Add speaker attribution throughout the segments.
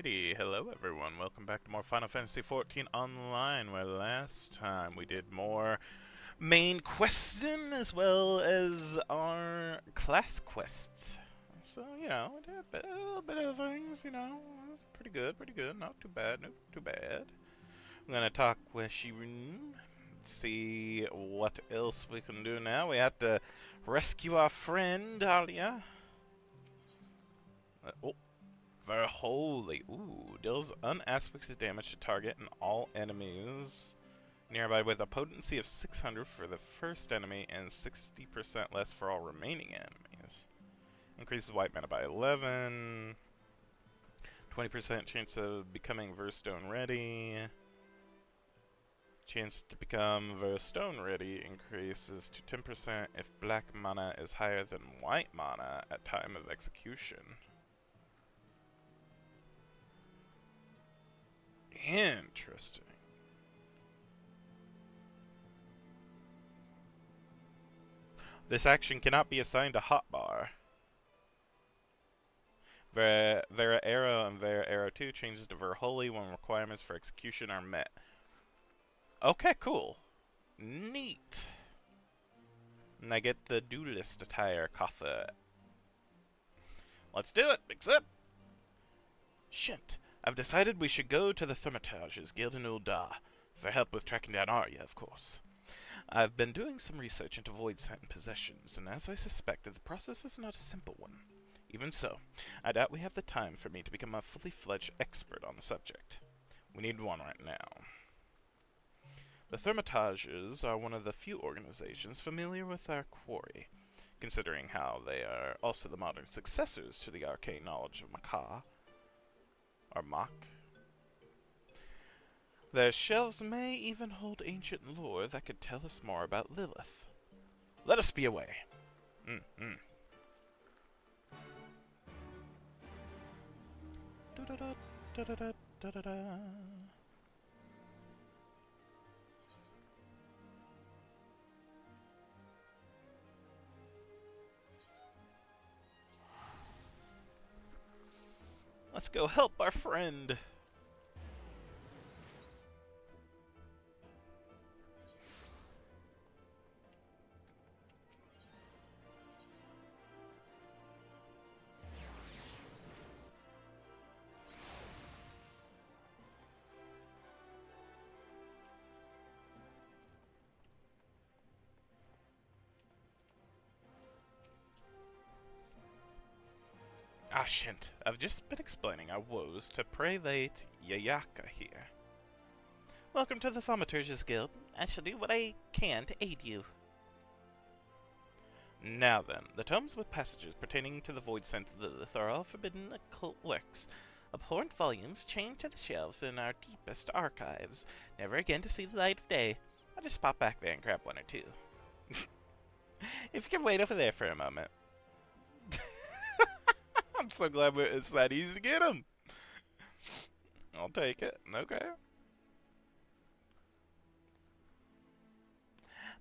Speaker 1: Alrighty, hello everyone. Welcome back to more Final Fantasy XIV Online, where last time we did more main questing as well as our class quests. So, we did a little bit of things, it was pretty good, not too bad, not too bad. I'm gonna talk with Shireen, see what else we can do now. We have to rescue our friend, Alia. Very holy. Ooh, deals unaspected damage to target and all enemies nearby with a potency of 600 for the first enemy and 60% less for all remaining enemies. Increases white mana by 11. 20% chance of becoming Verstone ready. Chance to become Verstone ready increases to 10% if black mana is higher than white mana at time of execution. Interesting. This action cannot be assigned a hotbar. Vera Arrow and Vera Arrow 2 changes to Vera Holy when requirements for execution are met. Okay, cool. Neat. And I get the duelist attire, Kotha. Let's do it, except... Shit. I've decided we should go to the Thermitage's Guild in Ul'dah, for help with tracking down Arya, of course. I've been doing some research into void scent possessions, and as I suspected, the process is not a simple one. Even so, I doubt we have the time for me to become a fully fledged expert on the subject. We need one right now. The Thermitages are one of the few organizations familiar with our quarry, considering how they are also the modern successors to the arcane knowledge of Macaw. Or Mach. Their shelves may even hold ancient lore that could tell us more about Lilith. Let us be away. Let's go help our friend. Ah, shit. I've just been explaining our woes to Prelate Yayaka here. Welcome to the Thaumaturge's Guild. I shall do what I can to aid you. Now then, the tomes with passages pertaining to the void scent of Lilith are all forbidden occult works. Abhorrent volumes chained to the shelves in our deepest archives, never again to see the light of day. I'll just pop back there and grab one or two. If you can wait over there for a moment. I'm so glad it's that easy to get them. I'll take it. Okay.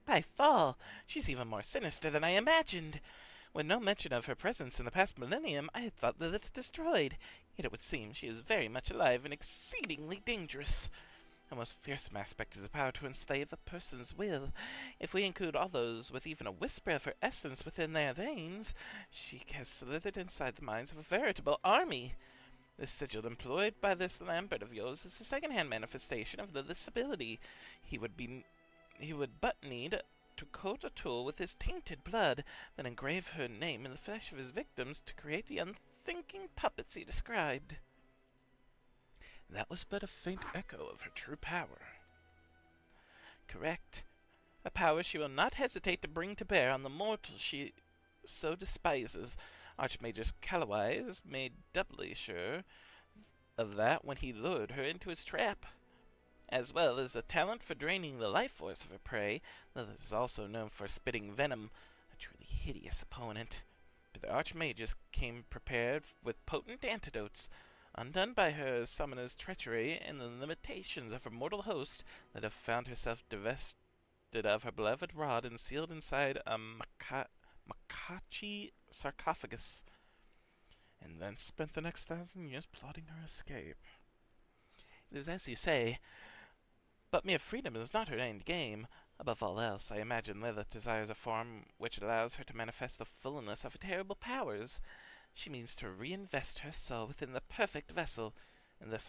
Speaker 1: By fall, she's even more sinister than I imagined. When no mention of her presence in the past millennium, I had thought Lilith destroyed. Yet it would seem she is very much alive and exceedingly dangerous. A most fearsome aspect is the power to enslave a person's will. If we include all those with even a whisper of her essence within their veins, she has slithered inside the minds of a veritable army. The sigil employed by this Lambert of yours is a second-hand manifestation of Lilith's ability. He would but need to coat a tool with his tainted blood, then engrave her name in the flesh of his victims to create the unthinking puppets he described. That was but a faint echo of her true power. Correct. A power she will not hesitate to bring to bear on the mortal she so despises. Archmagus Calloway is made doubly sure of that when he lured her into his trap. As well as a talent for draining the life force of her prey, Lilith is also known for spitting venom, a truly hideous opponent. But the Archmagus came prepared with potent antidotes. Undone by her summoner's treachery and the limitations of her mortal host, that have found herself divested of her beloved rod and sealed inside a Makachi sarcophagus. and then spent the next 1,000 years plotting her escape. It is as you say, but mere freedom is not her end game. Above all else, I imagine Lilith desires a form which allows her to manifest the fullness of her terrible powers. She means to reinvest her soul within the perfect vessel, and thus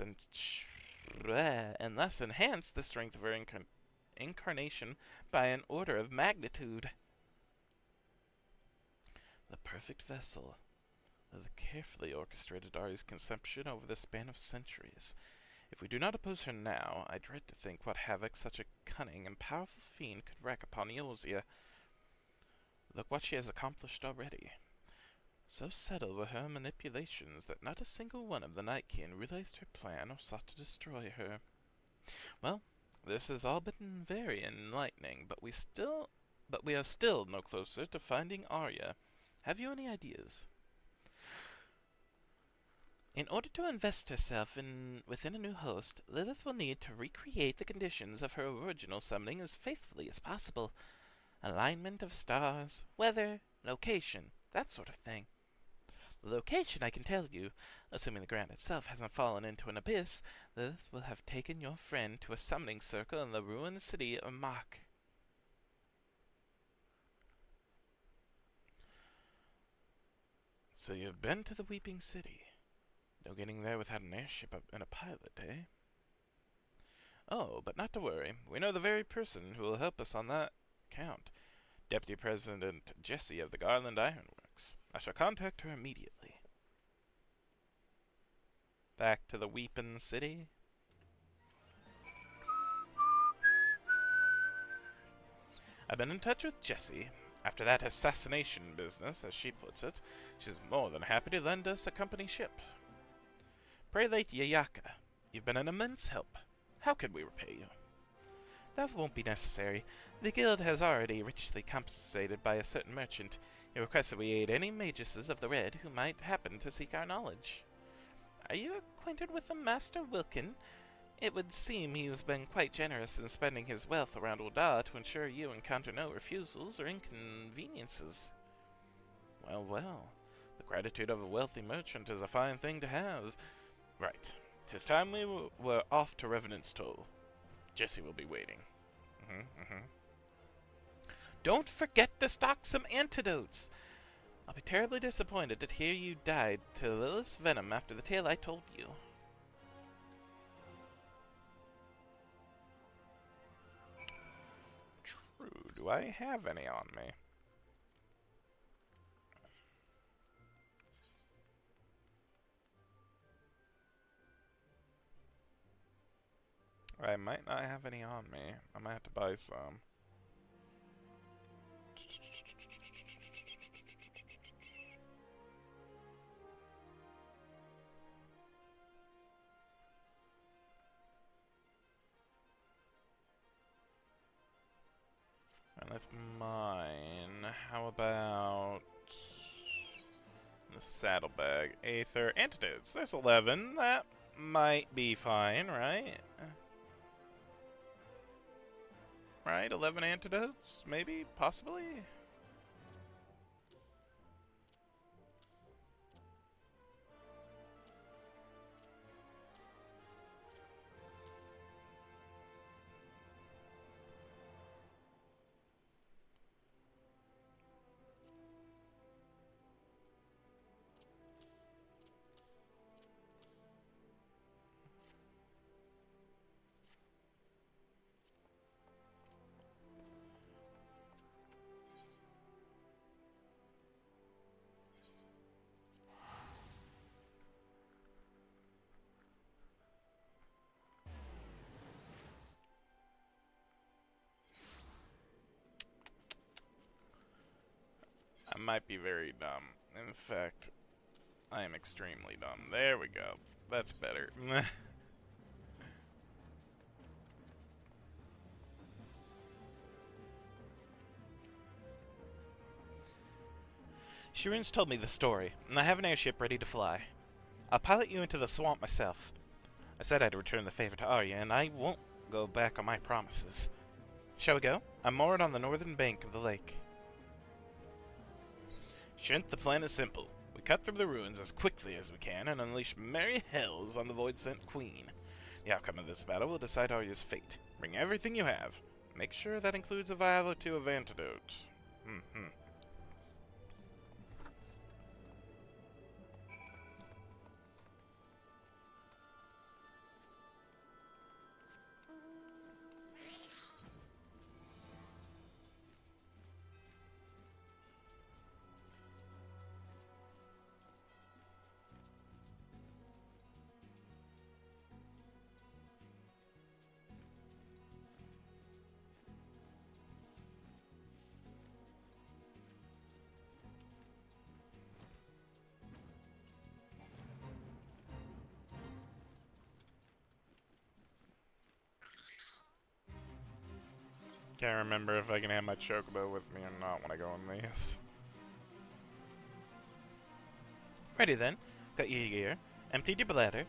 Speaker 1: enhance the strength of her incarnation by an order of magnitude. The perfect vessel. The carefully orchestrated Ari's conception over the span of centuries. If we do not oppose her now, I dread to think what havoc such a cunning and powerful fiend could wreak upon Eorzea. Look what she has accomplished already. So subtle were her manipulations that not a single one of the Night Kin realized her plan or sought to destroy her. Well, this has all been very enlightening, but we are still no closer to finding Arya. Have you any ideas? In order to invest herself within a new host, Lilith will need to recreate the conditions of her original summoning as faithfully as possible. Alignment of stars, weather, location, that sort of thing. The location, I can tell you, assuming the ground itself hasn't fallen into an abyss, Lilith will have taken your friend to a summoning circle in the ruined city of Mach. So you've been to the Weeping City. No getting there without an airship and a pilot, eh? Oh, but not to worry. We know the very person who will help us on that count. Deputy President Jessie of the Garland Ironworks. I shall contact her immediately. Back to the Weeping City. I've been in touch with Jessie. After that assassination business, as she puts it, she's more than happy to lend us a company ship. Prelate Yayaka, you've been an immense help. How can we repay you? That won't be necessary. The guild has already richly compensated by a certain merchant. He requests that we aid any magesses of the Red who might happen to seek our knowledge. Are you acquainted with the Master Wilkin? It would seem he's been quite generous in spending his wealth around Ul'dah to ensure you encounter no refusals or inconveniences. Well, well. The gratitude of a wealthy merchant is a fine thing to have. Right. 'Tis time we were off to Revenant's Toll. Jessie will be waiting. Don't forget to stock some antidotes! I'll be terribly disappointed to hear you died to Lilith's venom after the tale I told you. True. Do I have any on me? I might not have any on me. I might have to buy some. And that's mine. How about the saddlebag? Aether antidotes. There's 11. That might be fine, right? Right, 11 antidotes, maybe, possibly? I might be very dumb. In fact, I am extremely dumb. There we go. That's better. Shireen's told me the story, and I have an airship ready to fly. I'll pilot you into the swamp myself. I said I'd return the favor to Arya, and I won't go back on my promises. Shall we go? I'm moored on the northern bank of the lake. Shrint, the plan is simple. We cut through the ruins as quickly as we can and unleash merry hells on the Void-Sent Queen. The outcome of this battle will decide Arya's fate. Bring everything you have. Make sure that includes a vial or two of antidote. Can't remember if I can have my chocobo with me or not when I go in these. Ready then. Got your gear. Emptied your bladder.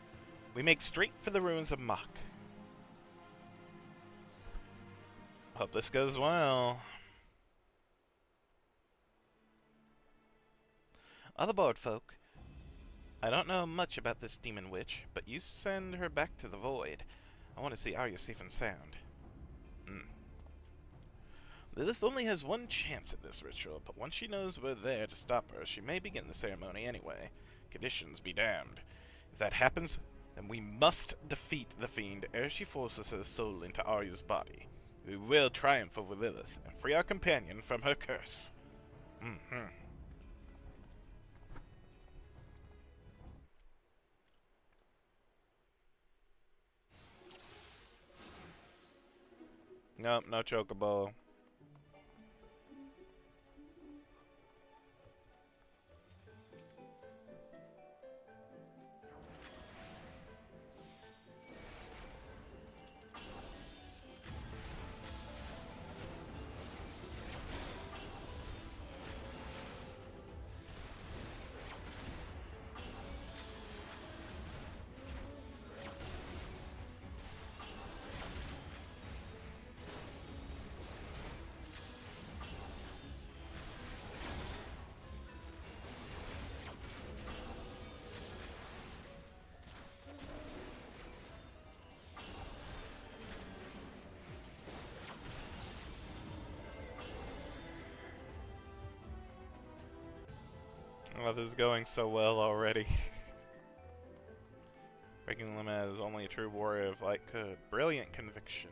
Speaker 1: We make straight for the ruins of Mach. Hope this goes well. All aboard, folk. I don't know much about this demon witch, but you send her back to the void. I want to see Arya safe and sound. Lilith only has one chance at this ritual, but once she knows we're there to stop her, she may begin the ceremony anyway. Conditions be damned. If that happens, then we must defeat the fiend ere she forces her soul into Arya's body. We will triumph over Lilith and free our companion from her curse. Nope, no chocobo. Oh, this is going so well already. Breaking the limit as only a true warrior of light could. Brilliant conviction.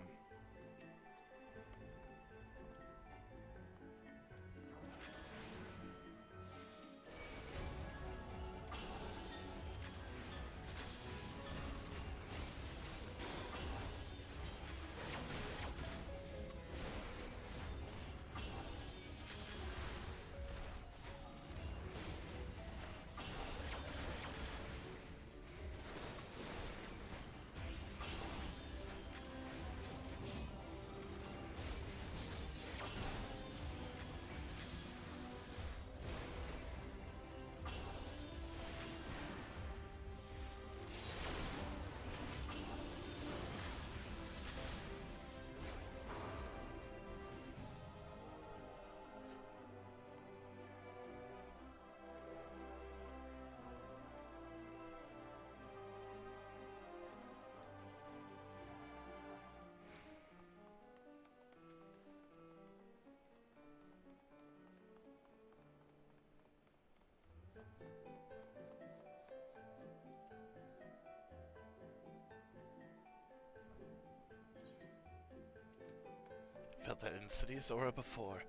Speaker 1: Felt that insidious aura before.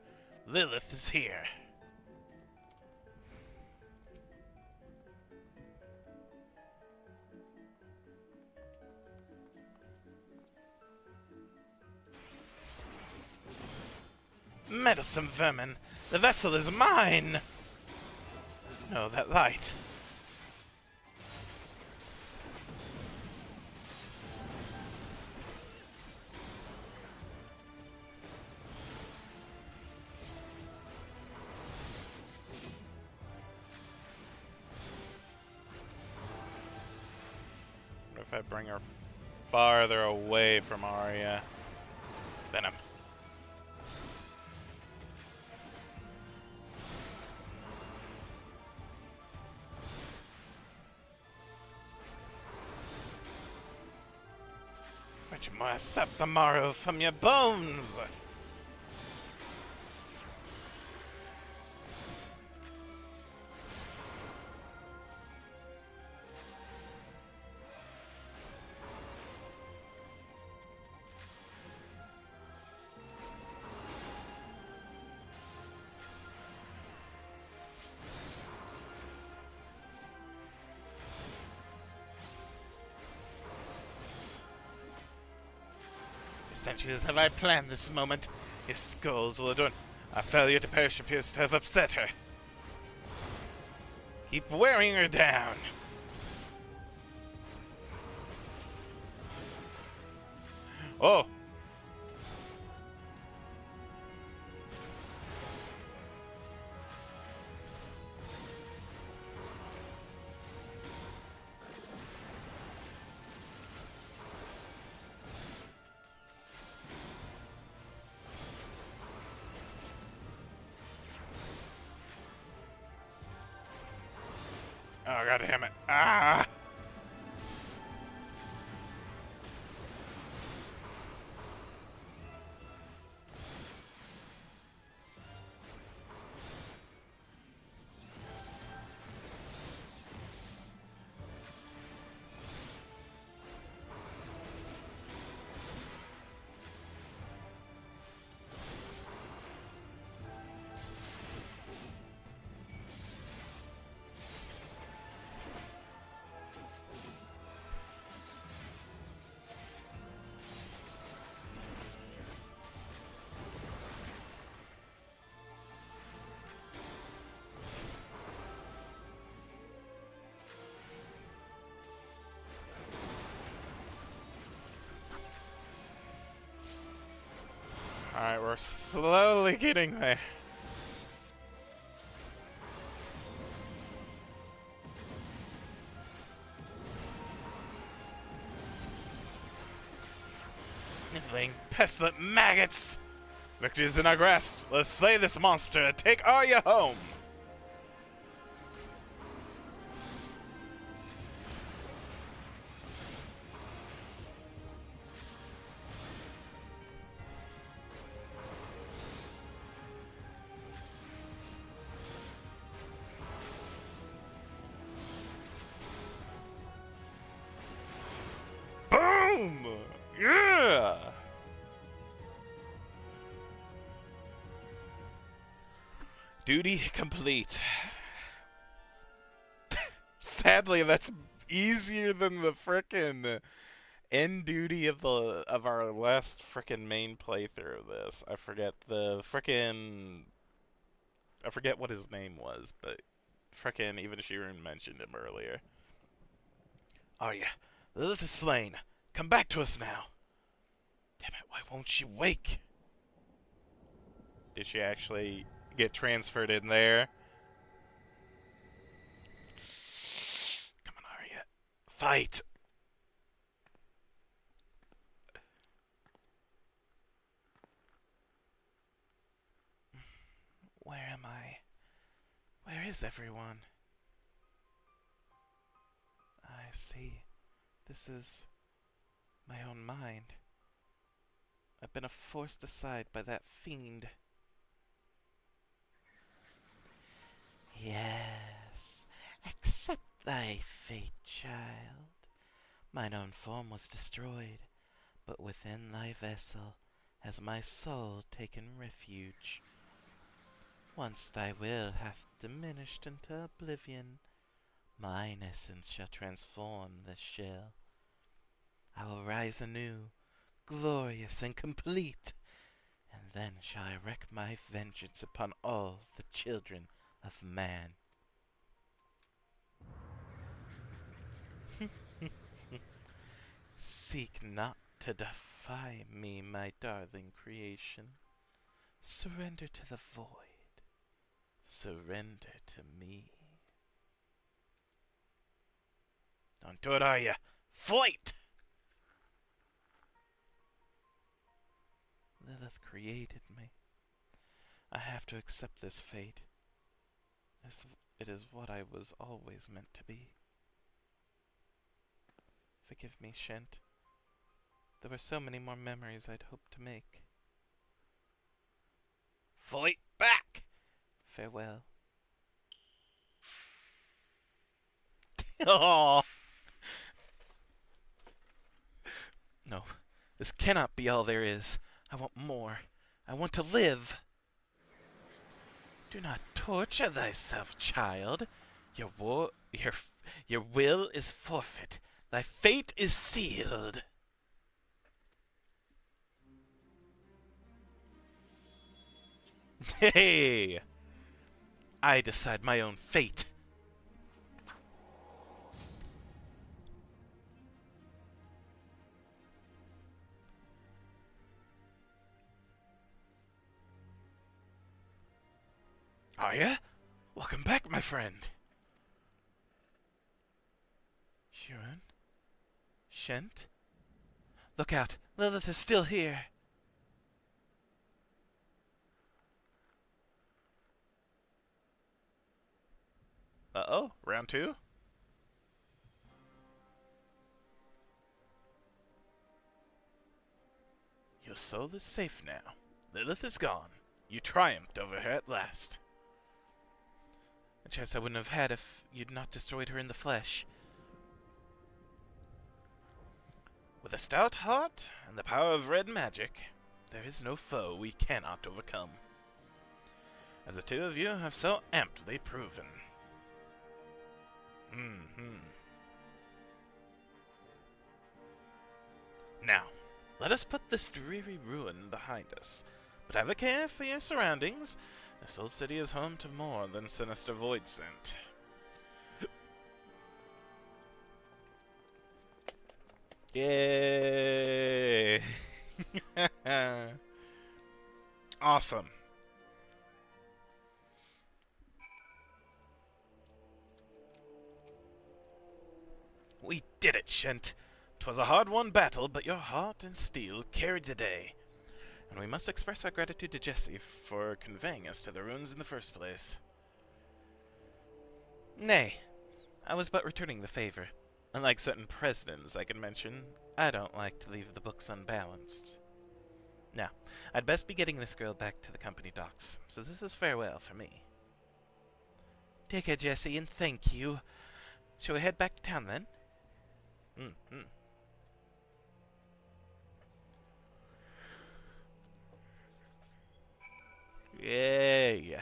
Speaker 1: Lilith is here. Meddlesome vermin! The vessel is mine! No, that light. What if I bring her farther away from Arya? Venom. But you must sup the marrow from your bones! For centuries have I planned this moment. Your skulls will adorn. Our failure to perish appears to have upset her. Keep wearing her down. Oh! Oh, god damn it. Ah! Alright, we're slowly getting there. Niffling pestilent maggots! Victory is in our grasp. Let us slay this monster and take Arya home! Boom! Yeah! Duty complete. Sadly, that's easier than the frickin' end duty of our last frickin' main playthrough of this. I forget what his name was, but frickin' even Shirun mentioned him earlier. Arya, Lilith is slain. Come back to us now. Damn it, why won't she wake? Did she actually get transferred in there? Come on, Arya. Fight! Where am I? Where is everyone? I see. This is my own mind. I've been forced aside by that fiend. Yes, accept thy fate, child. Mine own form was destroyed, but within thy vessel has my soul taken refuge. Once thy will hath diminished into oblivion, mine essence shall transform this shell. I will rise anew, glorious and complete, and then shall I wreak my vengeance upon all the children of man. Seek not to defy me, my darling creation. Surrender to the void. Surrender to me. Don't do it, Arya. Fight! Lilith created me. I have to accept this fate. It is what I was always meant to be. Forgive me, Shent. There were so many more memories I'd hoped to make. Fight back! Farewell. Oh no, this cannot be all there is. I want more. I want to live. Do not torture thyself, child. Your will is forfeit. Thy fate is sealed. Hey! I decide my own fate. Are ya? Welcome back, my friend. Shirun? Shent? Look out, Lilith is still here. Uh-oh, round two? Your soul is safe now. Lilith is gone. You triumphed over her at last. A chance I wouldn't have had if you'd not destroyed her in the flesh. With a stout heart and the power of red magic, there is no foe we cannot overcome. As the two of you have so amply proven. Now, let us put this dreary ruin behind us, but have a care for your surroundings. This old city is home to more than sinister void scent. Yay! Awesome. We did it, Shent. 'Twas a hard-won battle, but your heart and steel carried the day. And we must express our gratitude to Jessie for conveying us to the ruins in the first place. Nay, I was but returning the favor. Unlike certain presidents I can mention, I don't like to leave the books unbalanced. Now, I'd best be getting this girl back to the company docks, so this is farewell for me. Take care, Jessie, and thank you. Shall we head back to town, then? Yay!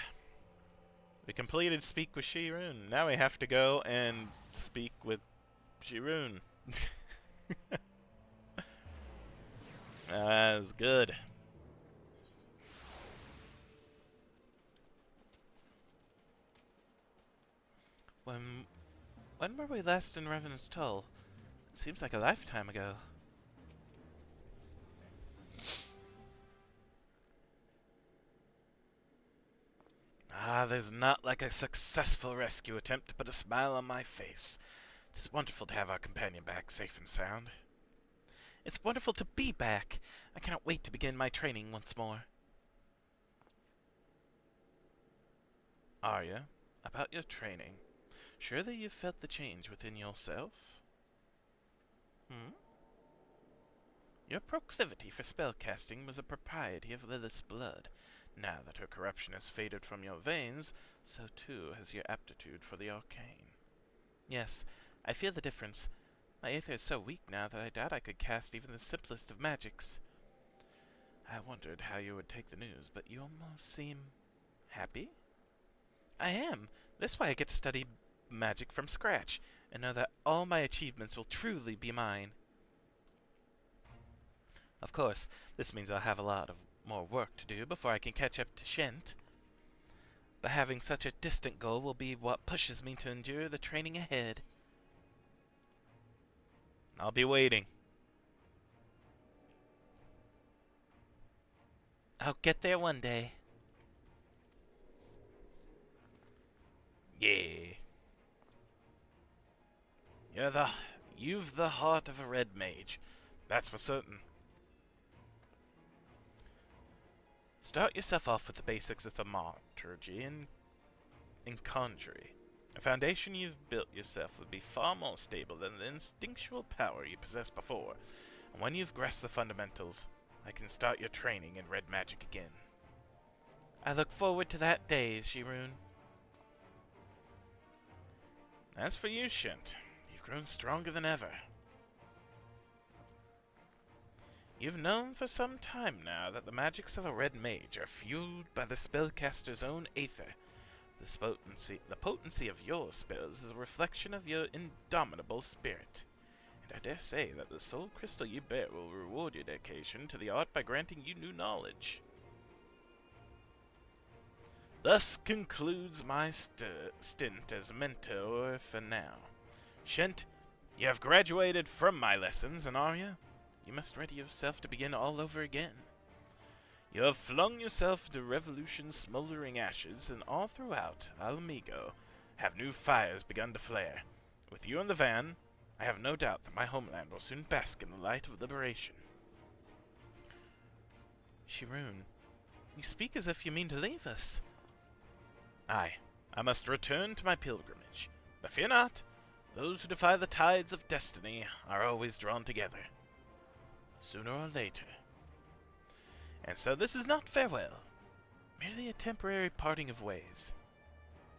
Speaker 1: We completed Speak with Shirun. Now we have to go and speak with Shirun. That's good. When were we last in Revenant's Toll? It seems like a lifetime ago. Ah, there's not like a successful rescue attempt to put a smile on my face. It's wonderful to have our companion back safe and sound. It's wonderful to be back. I cannot wait to begin my training once more. Arya, about your training. Surely you've felt the change within yourself? Your proclivity for spellcasting was a propriety of Lilith's blood. Now that her corruption has faded from your veins, so too has your aptitude for the arcane. Yes, I feel the difference. My aether is so weak now that I doubt I could cast even the simplest of magics. I wondered how you would take the news, but you almost seem happy? I am. This way I get to study magic from scratch, and know that all my achievements will truly be mine. Of course, this means I'll have a lot of more work to do before I can catch up to Shent. But having such a distant goal will be what pushes me to endure the training ahead. I'll be waiting. I'll get there one day. Yeah. You've the heart of a red mage. That's for certain. Start yourself off with the basics of thaumaturgy and conjury. A foundation you've built yourself would be far more stable than the instinctual power you possessed before. And when you've grasped the fundamentals, I can start your training in red magic again. I look forward to that day, Shirun. As for you, Shint, you've grown stronger than ever. You've known for some time now that the magics of a red mage are fueled by the spellcaster's own aether. The potency of your spells is a reflection of your indomitable spirit. And I dare say that the soul crystal you bear will reward your dedication to the art by granting you new knowledge. Thus concludes my stint as mentor for now. Shint, you have graduated from my lessons, and Arya, you must ready yourself to begin all over again. You have flung yourself into revolution's smoldering ashes, and all throughout Alamigo have new fires begun to flare. With you in the van, I have no doubt that my homeland will soon bask in the light of liberation. Shirun, you speak as if you mean to leave us. Aye, I must return to my pilgrimage. But fear not, those who defy the tides of destiny are always drawn together, sooner or later. And so this is not farewell, merely a temporary parting of ways.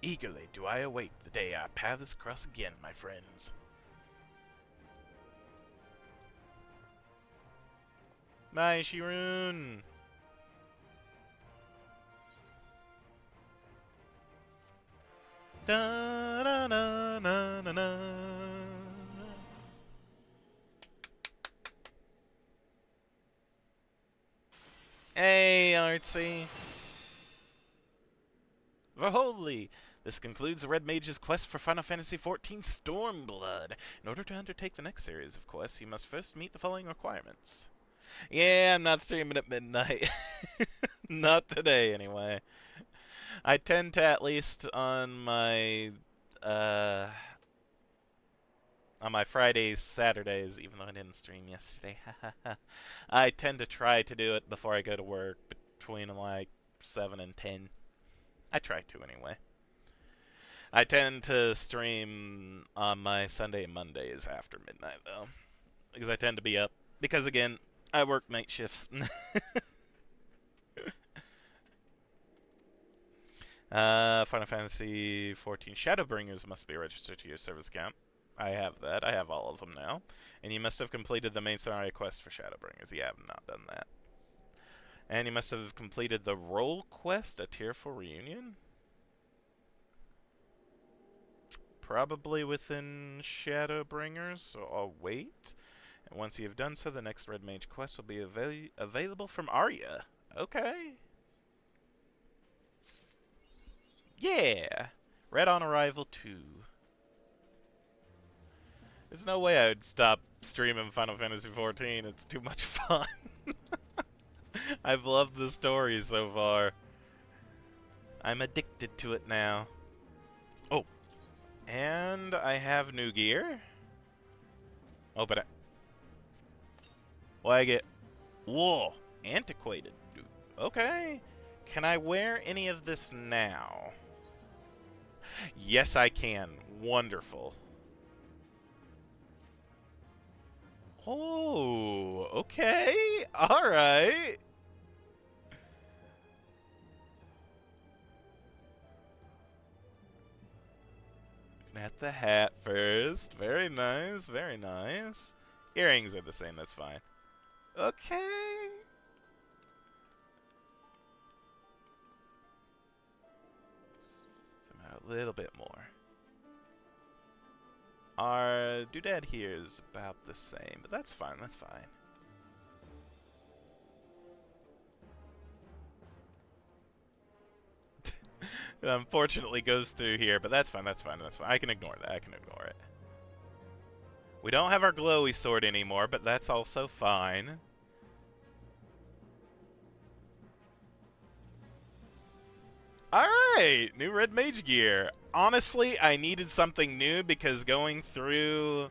Speaker 1: Eagerly do I await the day our paths cross again, my friends. Bye, Shirun. Da da da da da da. Hey, Artsy. Verholy! This concludes the Red Mage's quest for Final Fantasy XIV Stormblood. In order to undertake the next series of quests, you must first meet the following requirements. Yeah, I'm not streaming at midnight. Not today, anyway. I tend to, at least on my Fridays, Saturdays, even though I didn't stream yesterday, I tend to try to do it before I go to work, between like 7 and 10. I try to, anyway. I tend to stream on my Sunday and Mondays after midnight, though, because I tend to be up. Because, again, I work night shifts. Final Fantasy XIV Shadowbringers must be registered to your service account. I have that. I have all of them now. And you must have completed the main scenario quest for Shadowbringers. Yeah, I have not done that. And you must have completed the role quest, A Tearful Reunion. Probably within Shadowbringers, so I'll wait. And once you have done so, the next Red Mage quest will be available from Arya. Okay. Yeah! Red on Arrival 2. There's no way I would stop streaming Final Fantasy XIV. It's too much fun. I've loved the story so far. I'm addicted to it now. Oh. And I have new gear. Oh, but well, I get... Whoa! Antiquated. Okay. Can I wear any of this now? Yes, I can. Wonderful. Oh, okay. All right. Looking at the hat first. Very nice, very nice. Earrings are the same, that's fine. Okay. Somehow a little bit more. Our doodad here is about the same, but that's fine, that's fine. It unfortunately goes through here, but that's fine, that's fine, that's fine. I can ignore that, I can ignore it. We don't have our glowy sword anymore, but that's also fine. Alright, new Red Mage gear. Honestly, I needed something new because going through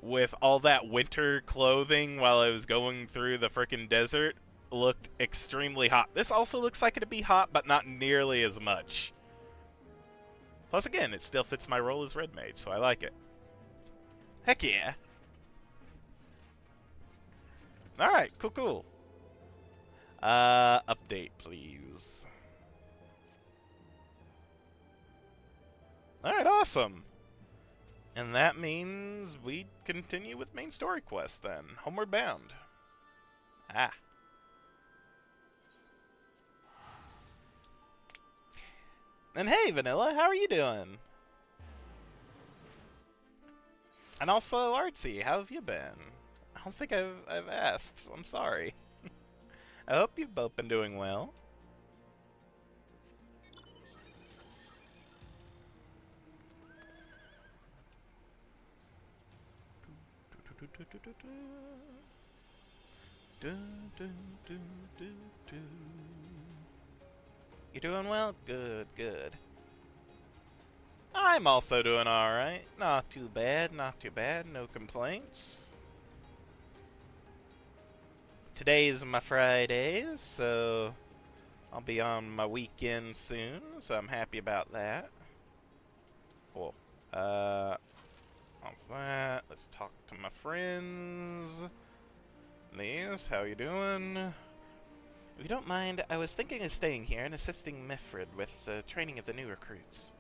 Speaker 1: with all that winter clothing while I was going through the frickin' desert looked extremely hot. This also looks like it'd be hot, but not nearly as much. Plus, again, it still fits my role as Red Mage, so I like it. Heck yeah. Alright, cool, cool. Update, please. Alright, awesome. And that means we continue with main story quest then. Homeward Bound. Ah. And hey, Vanilla, how are you doing? And also, Artsy, how have you been? I don't think I've asked, so I'm sorry. I hope you've both been doing well. You doing well? Good, good. I'm also doing alright. Not too bad, not too bad. No complaints. Today's my Friday, so I'll be on my weekend soon, so I'm happy about that. Cool. Off that, let's talk to my friends. Liz, how you doing? If you don't mind, I was thinking of staying here and assisting Mifrid with the training of the new recruits.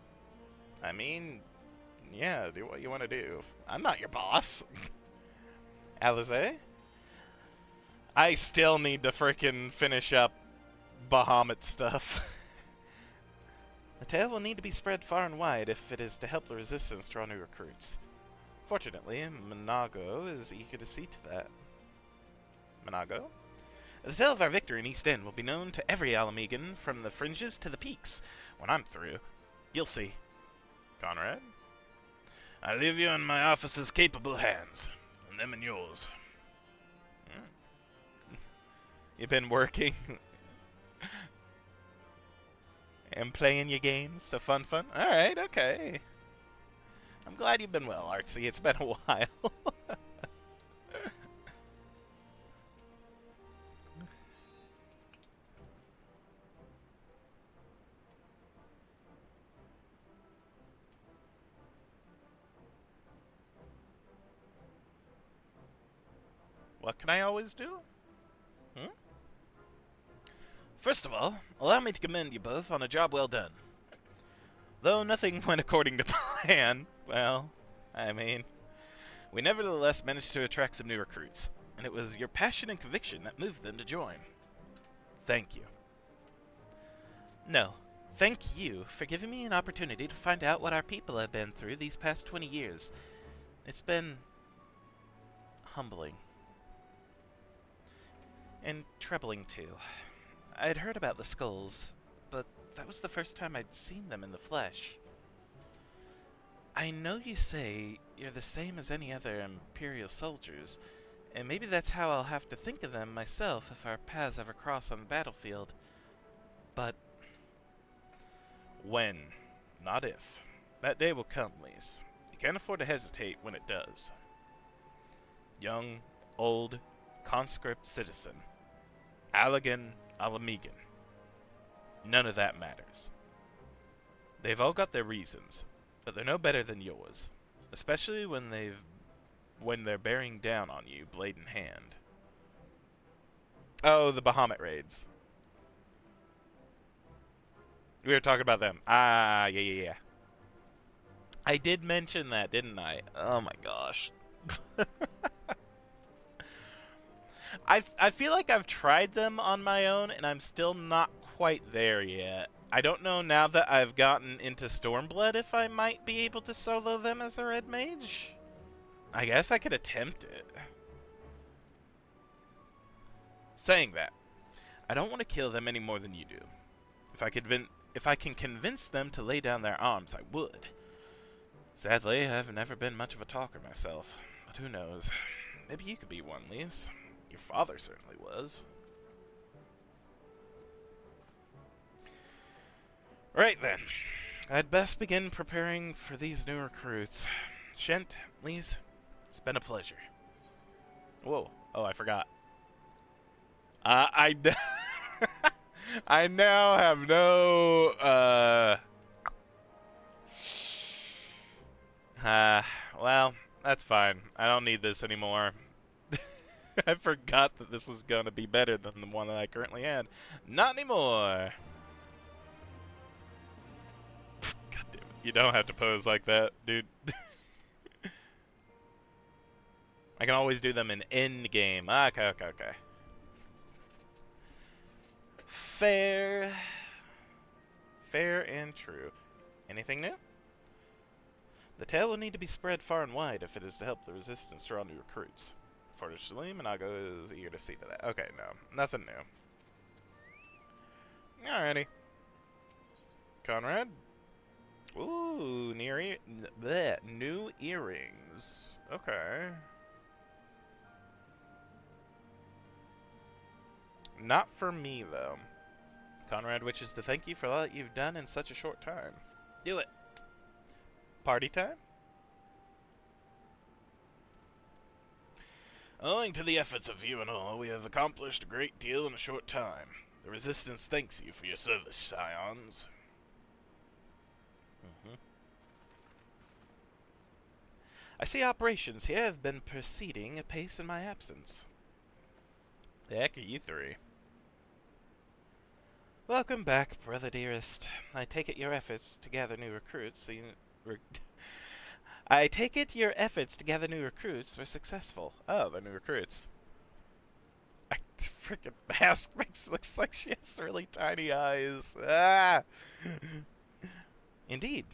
Speaker 1: I mean, yeah, do what you want to do. I'm not your boss. Alize? I still need to frickin' finish up Bahamut stuff. The tale will need to be spread far and wide if it is to help the resistance draw new recruits. Fortunately, Monago is eager to see to that. Monago? The tale of our victory in East End will be known to every Alamegan, from the fringes to the peaks. When I'm through, you'll see. Conrad? I leave you in my office's capable hands, and them in yours. You've been working and playing your games, so fun. Alright, okay. I'm glad you've been well, Artsy. It's been a while. What can I always do? First of all, allow me to commend you both on a job well done. Though nothing went according to plan, well, I mean, we nevertheless managed to attract some new recruits, and it was your passion and conviction that moved them to join. Thank you. No, thank you for giving me an opportunity to find out what our people have been through these past 20 years. It's been humbling. And troubling, too. I had heard about the skulls, but that was the first time I'd seen them in the flesh. I know you say you're the same as any other Imperial soldiers, and maybe that's how I'll have to think of them myself if our paths ever cross on the battlefield. But when, not if, that day will come, Lise. You can't afford to hesitate when it does. Young, old, conscript citizen. Allegan, Alamegan. None of that matters. They've all got their reasons, but they're no better than yours, especially when they're bearing down on you, blade in hand. Oh, the Bahamut raids. We were talking about them. Ah, yeah. I did mention that, didn't I? Oh my gosh. I feel like I've tried them on my own, and I'm still not quite there yet. I don't know now that I've gotten into Stormblood if I might be able to solo them as a red mage. I guess I could attempt it. Saying that, I don't want to kill them any more than you do. If I can convince them to lay down their arms, I would. Sadly, I've never been much of a talker myself, but who knows? Maybe you could be one, Lise. Your father certainly was. Right then. I'd best begin preparing for these new recruits. Shent, Lise, it's been a pleasure. Whoa. Oh, I forgot. I now have no, well, that's fine. I don't need this anymore. I forgot that this was gonna be better than the one that I currently had. Not anymore. God damn it. You don't have to pose like that, dude. I can always do them in end game. Okay, okay, okay. Fair. Fair and true. Anything new? The tale will need to be spread far and wide if it is to help the resistance draw new recruits. Fortune Shalim, Anago is eager to see to that. Okay, no. Nothing new. Alrighty. Conrad? Ooh, new earrings. Okay. Not for me, though. Conrad wishes to thank you for all that you've done in such a short time. Do it. Party time? Owing to the efforts of you and all, we have accomplished a great deal in a short time. The Resistance thanks you for your service, Scions. I see operations here have been proceeding apace in my absence. The heck are you three? Welcome back, brother dearest. I take it your efforts to gather new recruits I take it your efforts to gather new recruits were successful. Oh, the new recruits. Freaking mask looks like she has really tiny eyes. Ah! Indeed.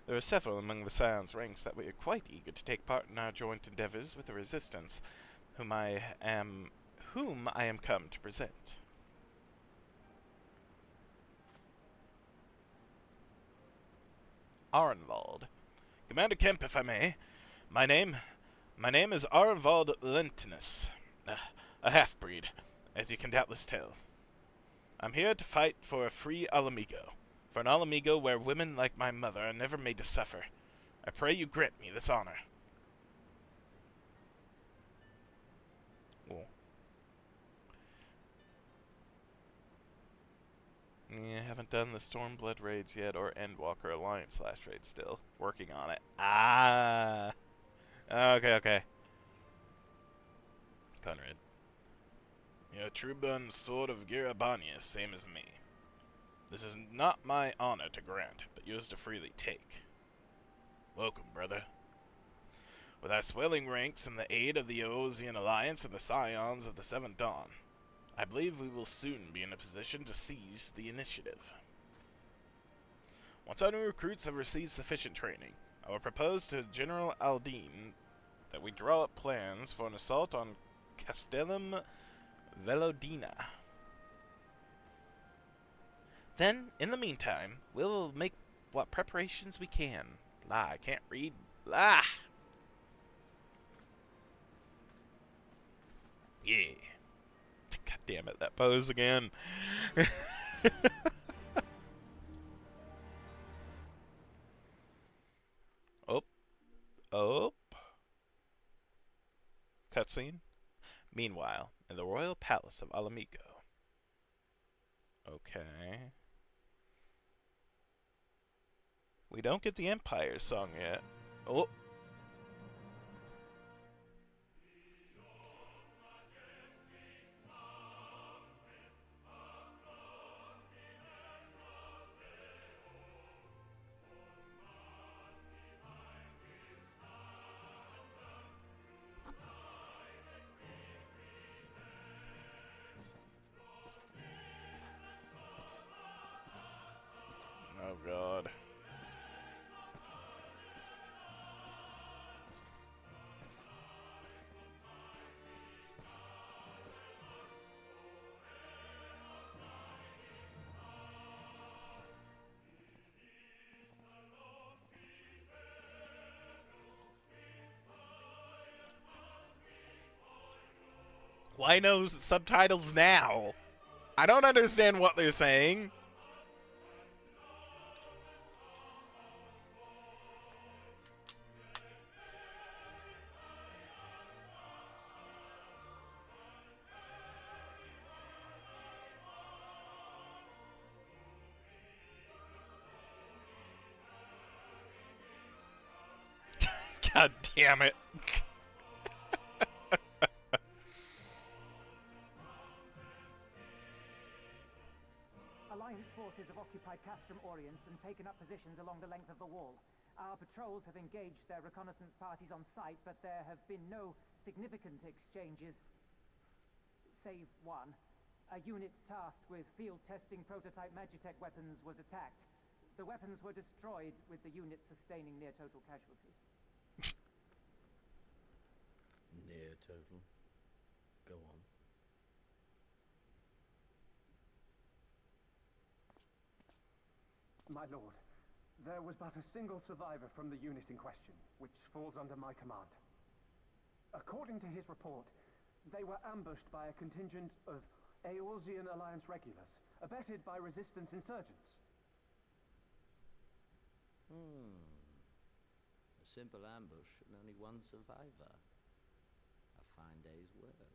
Speaker 1: There are several among the Scion's ranks that we are quite eager to take part in our joint endeavors with the Resistance, whom I am come to present. Arenvald. Commander Kemp, if I may. My name is Arenvald Lentinus, a half-breed, as you can doubtless tell. I'm here to fight for a free Alamigo. For an Alamigo where women like my mother are never made to suffer. I pray you grant me this honor. Cool. Yeah, haven't done the Stormblood raids yet, or Endwalker Alliance / raid still. Working on it. Ah! Okay, okay. Conrad. You're a true-born sword of Girabania, same as me. This is not my honor to grant, but yours to freely take. Welcome, brother. With our swelling ranks and the aid of the Eosian Alliance and the Scions of the Seventh Dawn, I believe we will soon be in a position to seize the initiative. Once our new recruits have received sufficient training, I will propose to General Aldine that we draw up plans for an assault on Castellum Velodina. Then, in the meantime, we'll make what preparations we can. I can't read. Yeah. God damn it, that pose again. Oh. Cutscene. Meanwhile, in the royal palace of Alamigo. Okay. We don't get the Empire song yet. Oh. Oh, God. Why no subtitles now? I don't understand what they're saying. God damn it.
Speaker 2: Alliance forces have occupied Castrum Orients and taken up positions along the length of the wall. Our patrols have engaged their reconnaissance parties on site, but there have been no significant exchanges, save one. A unit tasked with field testing prototype Magitech weapons was attacked. The weapons were destroyed, with the unit sustaining near total casualties.
Speaker 3: Near total? Go on.
Speaker 4: My lord, there was but a single survivor from the unit in question, which falls under my command. According to his report, they were ambushed by a contingent of Eorzean Alliance regulars, abetted by resistance insurgents.
Speaker 3: A simple ambush and only one survivor. A fine day's work.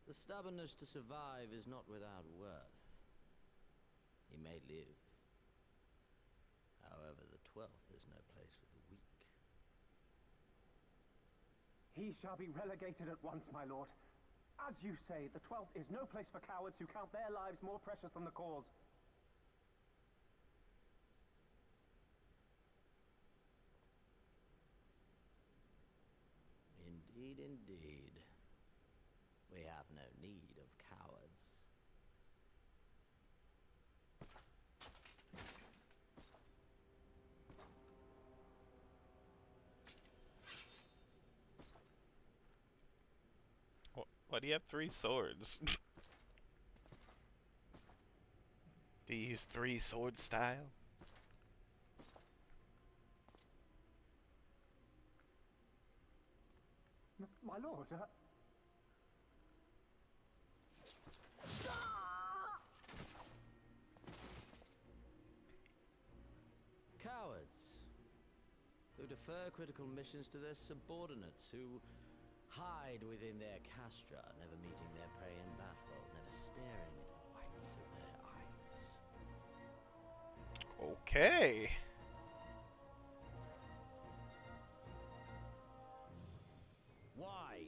Speaker 3: The stubbornness to survive is not without worth. He may live. However, the 12th is no place for the weak.
Speaker 4: He shall be relegated at once, my lord. As you say, the 12th is no place for cowards who count their lives more precious than the cause.
Speaker 3: Indeed, indeed. We have no need of cowards.
Speaker 1: Why do you have 3 swords? Do you use 3 sword style?
Speaker 4: My lord,
Speaker 3: Cowards who defer critical missions to their subordinates, who hide within their castra, never meeting their prey in battle, never staring into the whites of their eyes.
Speaker 1: Okay.
Speaker 3: Why?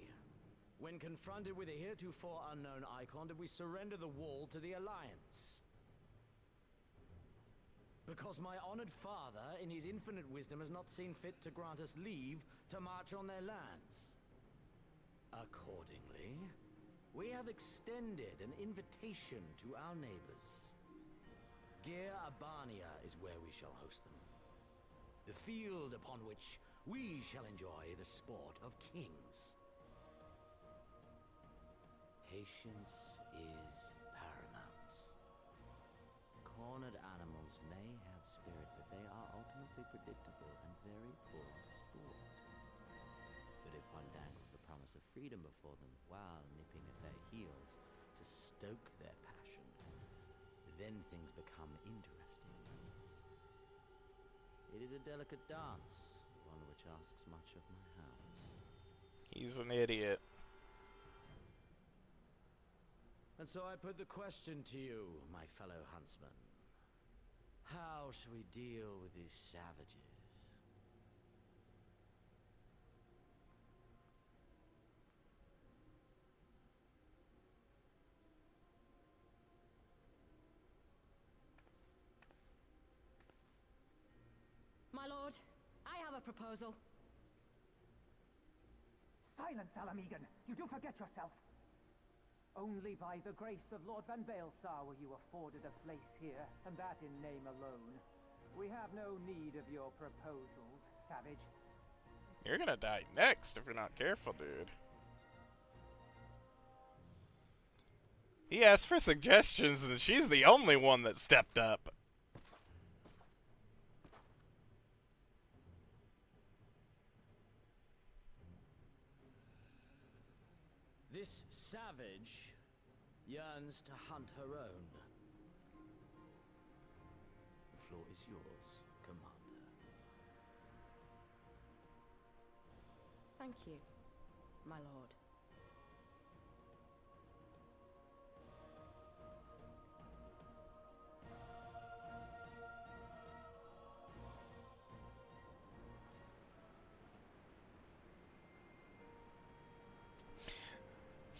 Speaker 3: When confronted with a heretofore unknown icon, did we surrender the wall to the Alliance? Because my honored father, in his infinite wisdom, has not seen fit to grant us leave to march on their lands. Accordingly, we have extended an invitation to our neighbors. Gir Abania is where we shall host them. The field upon which we shall enjoy the sport of kings. Patience is paramount. Cornered animals may have spirit, but they are ultimately predictable and very poor sport. But if one dangles the promise of freedom before them while nipping at their heels to stoke their passion, then things become interesting. It is a delicate dance, one which asks much of my hands.
Speaker 1: He's an idiot.
Speaker 3: And so I put the question to you, my fellow huntsman. How shall we deal with these savages?
Speaker 5: My lord, I have a proposal.
Speaker 2: Silence, Alamegan! You do forget yourself! Only by the grace of Lord Van Baelsar were you afforded a place here, and that in name alone. We have no need of your proposals, savage.
Speaker 1: You're gonna die next if you're not careful, dude. He asked for suggestions, and she's the only one that stepped up.
Speaker 3: This savage yearns to hunt her own. The floor is yours, Commander.
Speaker 5: Thank you, my lord.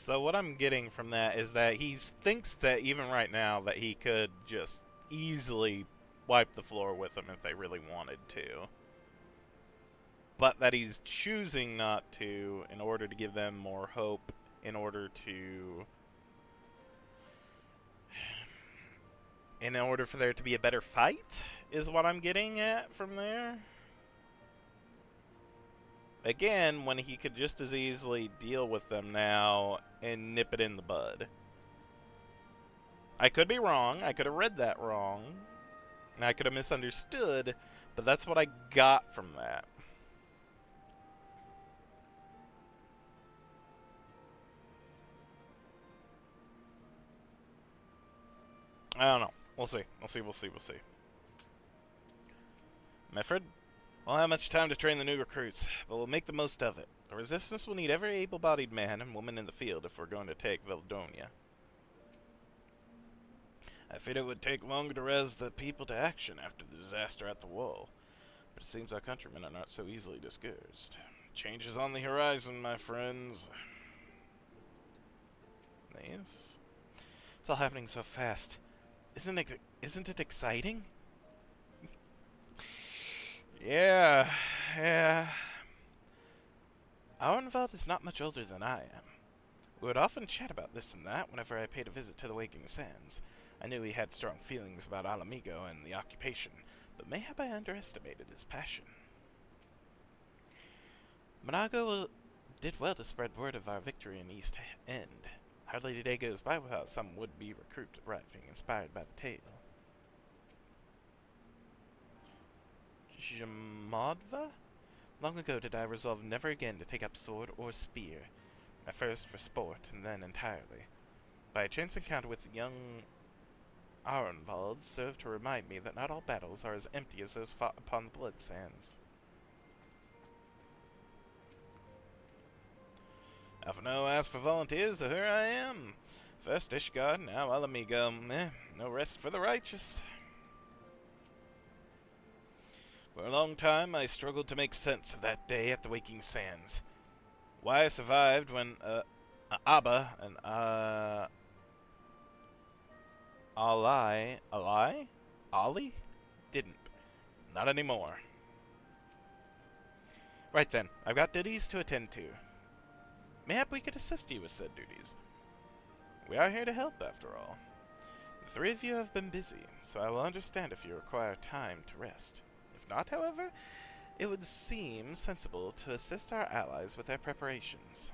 Speaker 1: So what I'm getting from that is that he thinks that even right now that he could just easily wipe the floor with them if they really wanted to. But that he's choosing not to in order to give them more hope, in order for there to be a better fight, is what I'm getting at from there. Again, when he could just as easily deal with them now and nip it in the bud. I could be wrong, I could have read that wrong, and I could have misunderstood, but that's what I got from that. I don't know. We'll see. We'll see. Mefford? We'll have much time to train the new recruits, but we'll make the most of it. The Resistance will need every able-bodied man and woman in the field if we're going to take Valedonia. I feared it would take longer to rouse the people to action after the disaster at the wall, but it seems our countrymen are not so easily discouraged. Change is on the horizon, my friends. Yes? It's all happening so fast. Isn't it exciting? Yeah. Auenwald is not much older than I am. We would often chat about this and that whenever I paid a visit to the Waking Sands. I knew he had strong feelings about Alamigo and the occupation, but mayhap I underestimated his passion. Monago did well to spread word of our victory in East End. Hardly a day goes by without some would-be recruit arriving, inspired by the tale. Jamadva? Long ago did I resolve never again to take up sword or spear, at first for sport, and then entirely. By a chance encounter with young Auenwald served to remind me that not all battles are as empty as those fought upon the blood sands. Alphino asked for volunteers, so here I am. First Ishgard, now Alamigo. No rest for the righteous. For a long time, I struggled to make sense of that day at the Waking Sands. Why I survived when, Abba and, Ali? Didn't. Not anymore. Right then, I've got duties to attend to. Mayhap we could assist you with said duties. We are here to help, after all. The three of you have been busy, so I will understand if you require time to rest. If not, however, it would seem sensible to assist our allies with their preparations.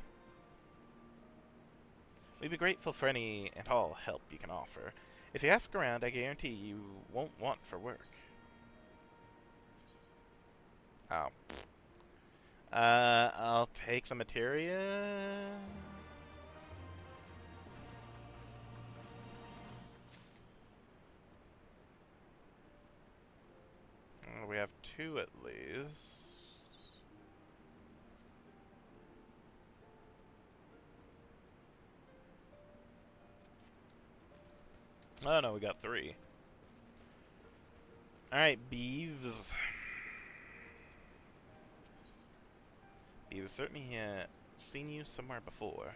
Speaker 1: We'd be grateful for any and all help you can offer. If you ask around, I guarantee you won't want for work. Oh. I'll take the materia. We have two at least. Oh no, we got three. Alright, Beeves. Beeves, certainly seen you somewhere before.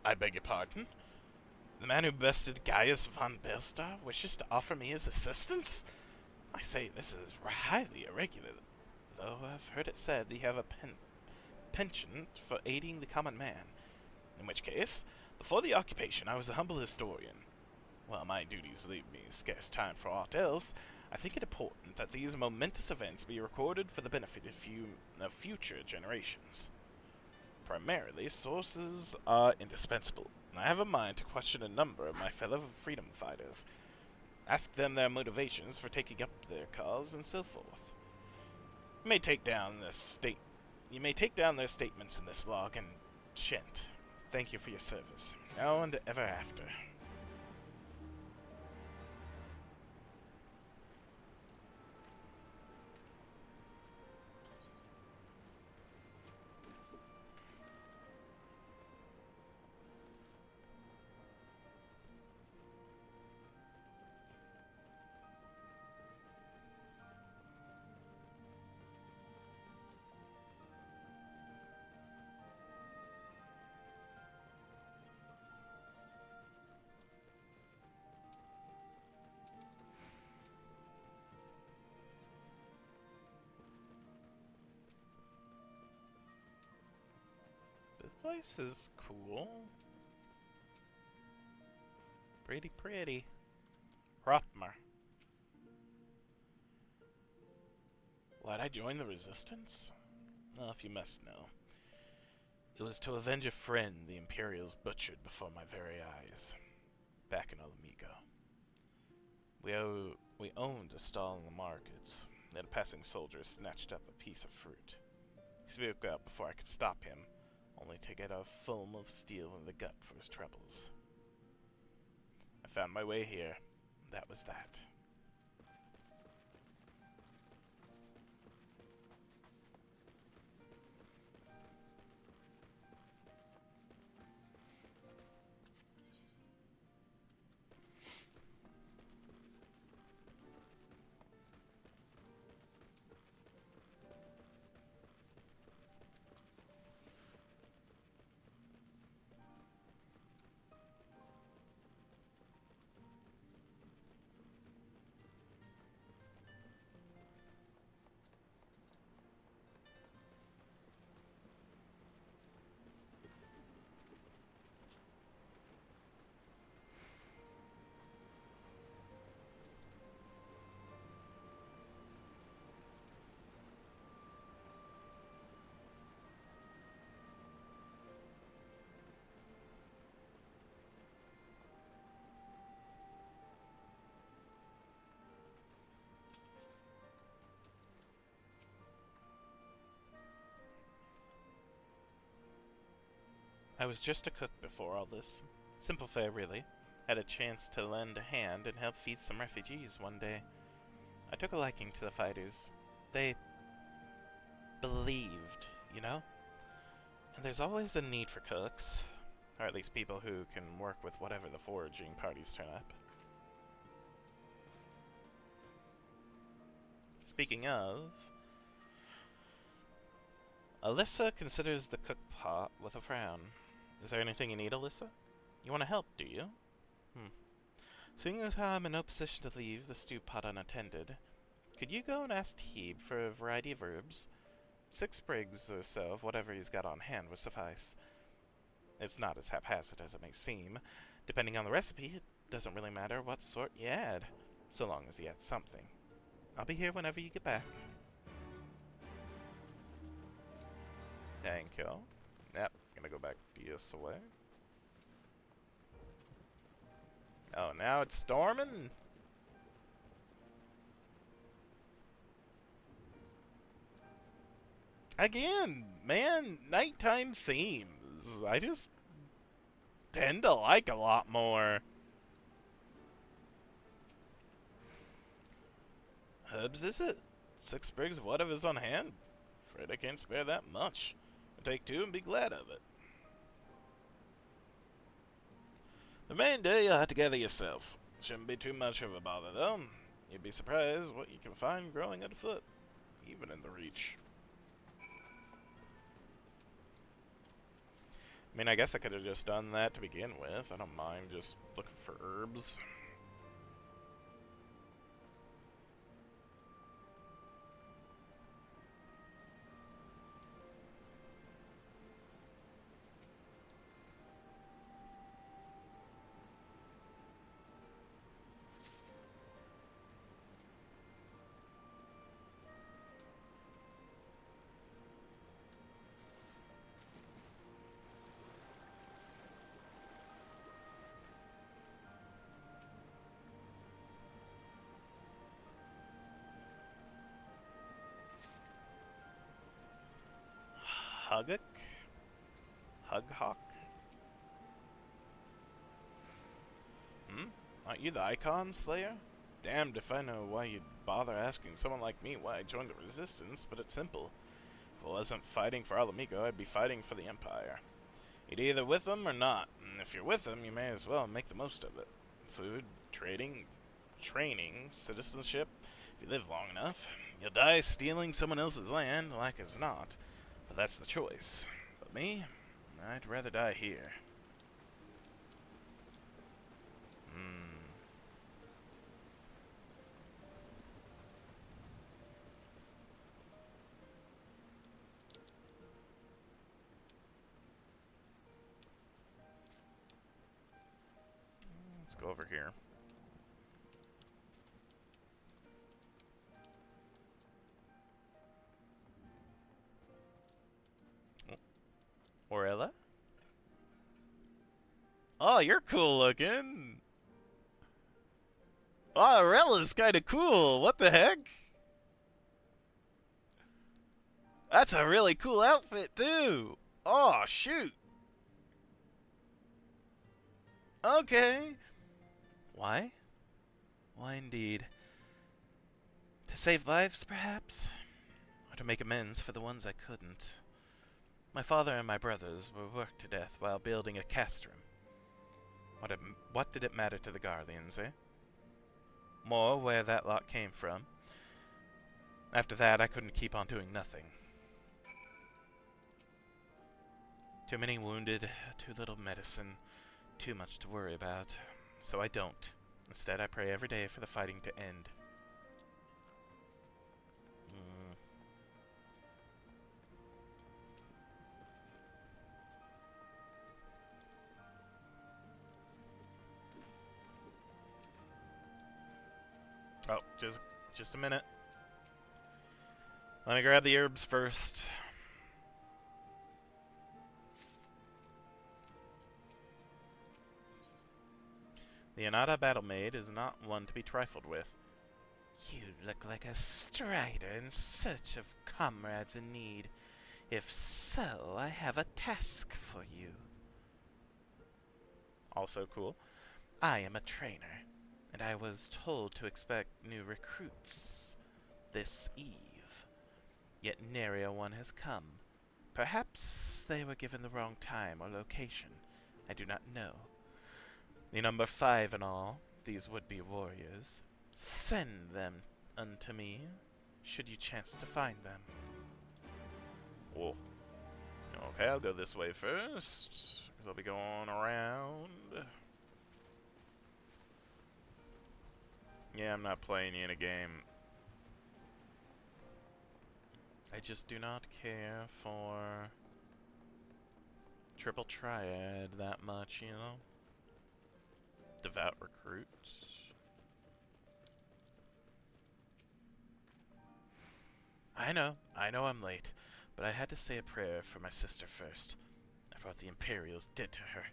Speaker 1: I beg your pardon? The man who bested Gaius von Belstar wishes to offer me his assistance? I say, this is highly irregular, though I've heard it said that you have a penchant for aiding the common man. In which case, before the occupation, I was a humble historian. While my duties leave me scarce time for aught else, I think it important that these momentous events be recorded for the benefit of future generations. Primarily, sources are indispensable. I have a mind to question a number of my fellow freedom fighters. Ask them their motivations for taking up their cause, and so forth. You may take down their statements in this log, and shan't. Thank you for your service. Now and ever after. Place is cool. Pretty pretty. Rotmar. Why'd I join the Resistance? Well, if you must know. It was to avenge a friend the Imperials butchered before my very eyes. Back in Alamigo. We owned a stall in the markets, and a passing soldier snatched up a piece of fruit. He spoke up before I could stop him, only to get a foam of steel in the gut for his troubles. I found my way here. That was that. I was just a cook before all this. Simple fare, really. Had a chance to lend a hand and help feed some refugees one day. I took a liking to the fighters. They believed, you know? And there's always a need for cooks. Or at least people who can work with whatever the foraging parties turn up. Speaking of... Alyssa considers the cook pot with a frown. Is there anything you need, Alyssa? You want to help, do you? Seeing as how I'm in no position to leave the stew pot unattended, could you go and ask Teeb for a variety of herbs? 6 sprigs or so of whatever he's got on hand would suffice. It's not as haphazard as it may seem. Depending on the recipe, it doesn't really matter what sort you add, so long as you add something. I'll be here whenever you get back. Thank you. Yep, gonna go back this way. Oh, now it's storming? Again, man, nighttime themes. I just tend to like a lot more. Herbs, is it? 6 sprigs of whatever's on hand. Afraid I can't spare that much. I'll take 2 and be glad of it. The main day you'll have to gather yourself. Shouldn't be too much of a bother, though. You'd be surprised what you can find growing underfoot, even in the Reach. I mean, I guess I could have just done that to begin with. I don't mind just looking for herbs. Huguk? Hughawk? Aren't you the Icon Slayer? Damned if I know why you'd bother asking someone like me why I joined the Resistance, but it's simple. If I wasn't fighting for Alamigo, I'd be fighting for the Empire. You'd either with them or not, and if you're with them, you may as well make the most of it. Food, trading, training, citizenship. If you live long enough, you'll die stealing someone else's land, like as not. But that's the choice. But me, I'd rather die here. Let's go over here. Orella? Oh, you're cool looking. Oh, Orella's kind of cool. What the heck? That's a really cool outfit, too. Oh, shoot. Okay. Why? Why indeed? To save lives, perhaps? Or to make amends for the ones I couldn't? My father and my brothers were worked to death while building a castrum. What did it matter to the Guardians, eh? More where that lot came from. After that, I couldn't keep on doing nothing. Too many wounded, too little medicine, too much to worry about. So I don't. Instead, I pray every day for the fighting to end. Oh, just a minute. Let me grab the herbs first. The Anata Battle Maid is not one to be trifled with. You look like a strider in search of comrades in need. If so, I have a task for you. Also cool. I am a trainer, and I was told to expect new recruits this eve. Yet nary a one has come. Perhaps they were given the wrong time or location. I do not know. The number 5 in all, these would-be warriors. Send them unto me, should you chance to find them. Whoa. Okay, I'll go this way first, because I'll be going around. Yeah, I'm not playing you in a game. I just do not care for Triple Triad that much, you know? Devout recruits. I know I'm late, but I had to say a prayer for my sister first, after what the Imperials did to her.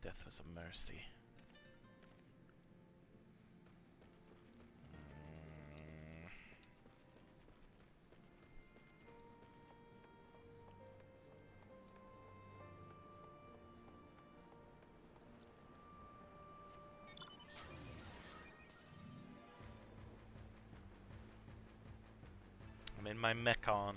Speaker 1: Death was a mercy. I'm in my Mechon.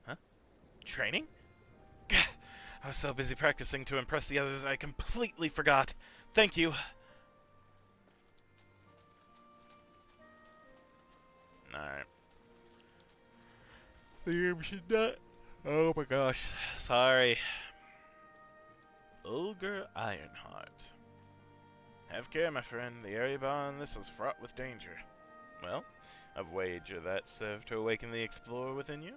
Speaker 1: Huh? Training? I was so busy practicing to impress the others I completely forgot. Thank you. Alright. The game should not. Oh my gosh. Sorry. Ulgar Ironheart. Have care, my friend. The area beyond this is fraught with danger. Well, I've wagered that served to awaken the explorer within you.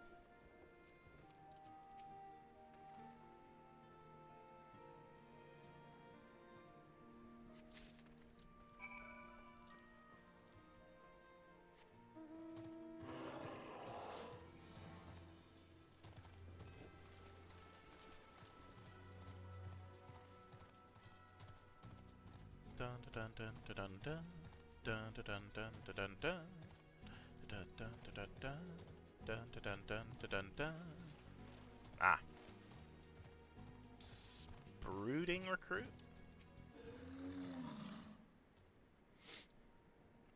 Speaker 1: Dun dun dun dun dun dun dun dun dun dun dun dun dun dun dun dun dun dun dun dun. Ah. Brooding recruit?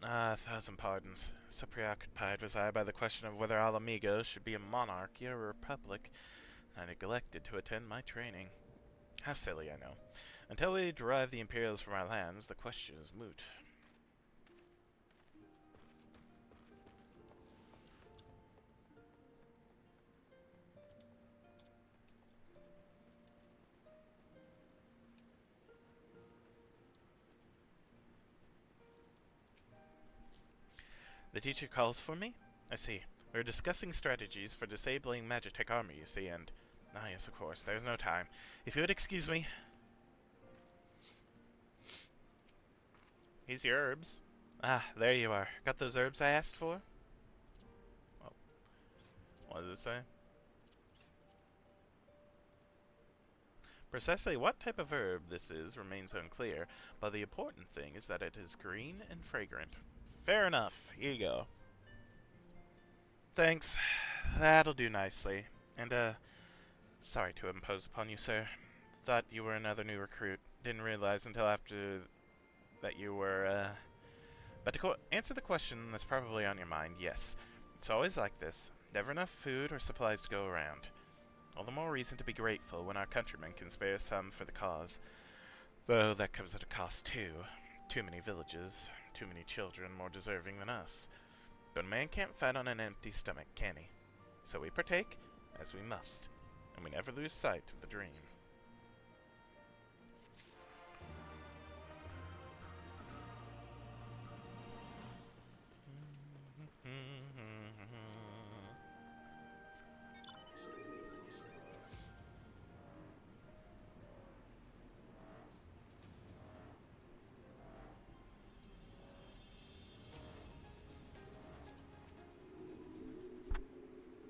Speaker 1: Ah, 1,000 pardons. So preoccupied was I by the question of whether Alamigos should be a monarchy or a republic, I neglected to attend my training. How silly, I know. Until we drive the Imperials from our lands, the question is moot. The teacher calls for me? I see. We're discussing strategies for disabling Magitech armor, you see, and... Ah, yes, of course. There's no time. If you would excuse me... Here's your herbs. Ah, there you are. Got those herbs I asked for? Oh. What does it say? Precisely what type of herb this is remains unclear, but the important thing is that it is green and fragrant. Fair enough. Here you go. Thanks. That'll do nicely. And, sorry to impose upon you, sir. Thought you were another new recruit. Didn't realize until after that you were, But to answer the question that's probably on your mind, yes. It's always like this. Never enough food or supplies to go around. All the more reason to be grateful when our countrymen can spare some for the cause. Though that comes at a cost, too. Too many villages, too many children more deserving than us. But a man can't fight on an empty stomach, can he? So we partake, as we must, and we never lose sight of the dream.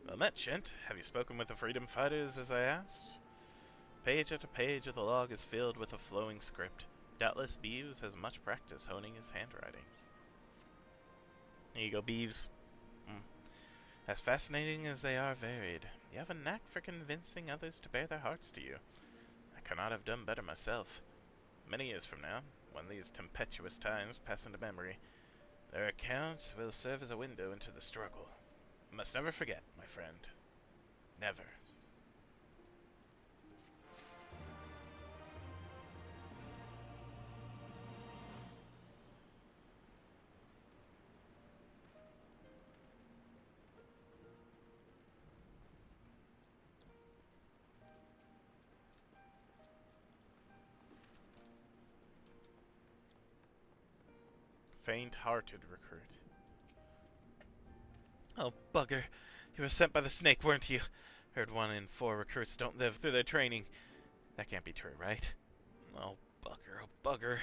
Speaker 1: Well met, Shent. Have you spoken with the freedom fighters as I asked? Page after page of the log is filled with a flowing script. Doubtless Beeves has much practice honing his handwriting. Here you go, Beeves. As fascinating as they are varied, you have a knack for convincing others to bare their hearts to you. I cannot have done better myself. Many years from now, when these tempestuous times pass into memory, their account will serve as a window into the struggle. You must never forget, my friend. Never. Faint-hearted recruit. Oh, bugger. You were sent by the snake, weren't you? Heard 1 in 4 recruits don't live through their training. That can't be true, right? Oh, bugger. Oh, bugger.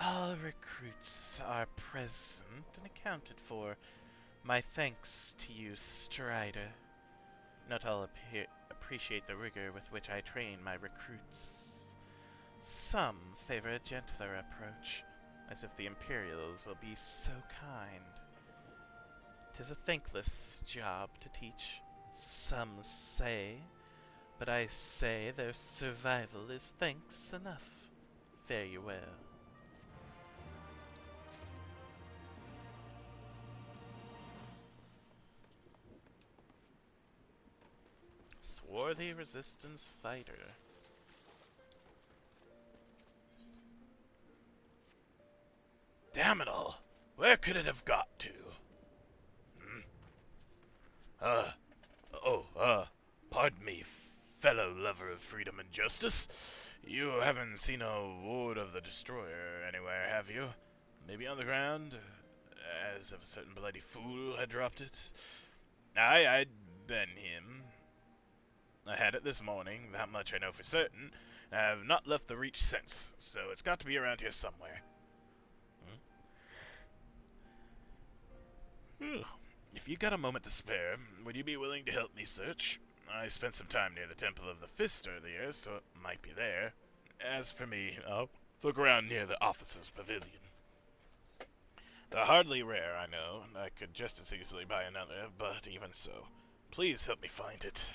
Speaker 1: All recruits are present and accounted for. My thanks to you, Strider. Not all appreciate the rigor with which I train my recruits. Some favor a gentler approach, as if the Imperials will be so kind. 'Tis a thankless job to teach, some say, but I say their survival is thanks enough. Fare you well. Swarthy resistance fighter. Damn it all! Where could it have got to? Pardon me, fellow lover of freedom and justice. You haven't seen a ward of the Destroyer anywhere, have you? Maybe on the ground, as if a certain bloody fool had dropped it? I'd been him. I had it this morning, that much I know for certain. I have not left the Reach since, so it's got to be around here somewhere. If you got a moment to spare, would you be willing to help me search? I spent some time near the Temple of the Fist earlier, so it might be there. As for me, I'll look around near the officers' pavilion. They're hardly rare, I know, and I could just as easily buy another, but even so, please help me find it.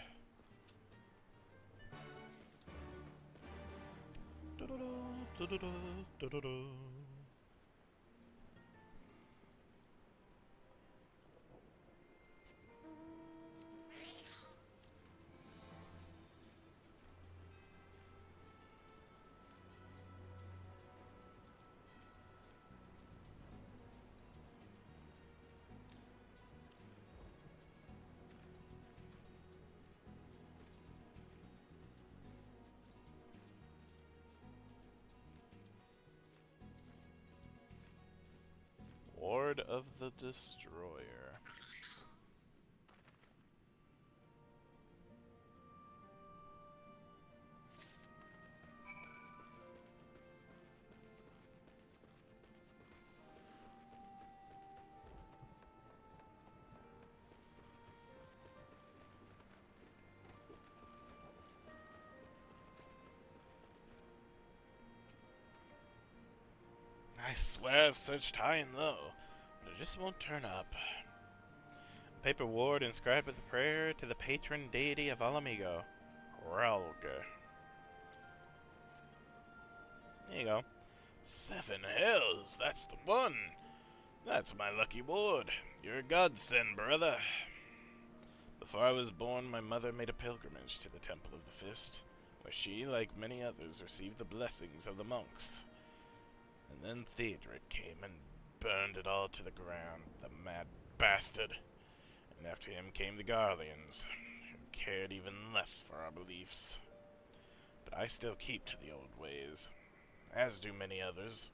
Speaker 1: Ward of the Destroyer. I swear I've searched high and low, but it just won't turn up. A paper ward inscribed with a prayer to the patron deity of Alamigo, Ralga. There you go. 7 hells, that's the one. That's my lucky ward. You're a godsend, brother. Before I was born, my mother made a pilgrimage to the Temple of the Fist, where she, like many others, received the blessings of the monks. And then Theodoric came and burned it all to the ground, the mad bastard. And after him came the Garleans, who cared even less for our beliefs. But I still keep to the old ways, as do many others.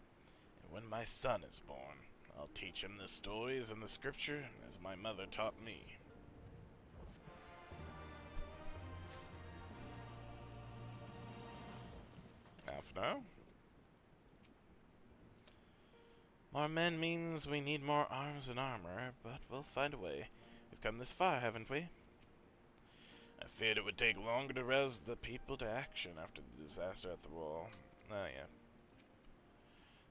Speaker 1: And when my son is born, I'll teach him the stories and the scripture as my mother taught me. Now for now. More men means we need more arms and armor, but we'll find a way. We've come this far, haven't we? I feared it would take longer to rouse the people to action after the disaster at the wall. Oh, yeah.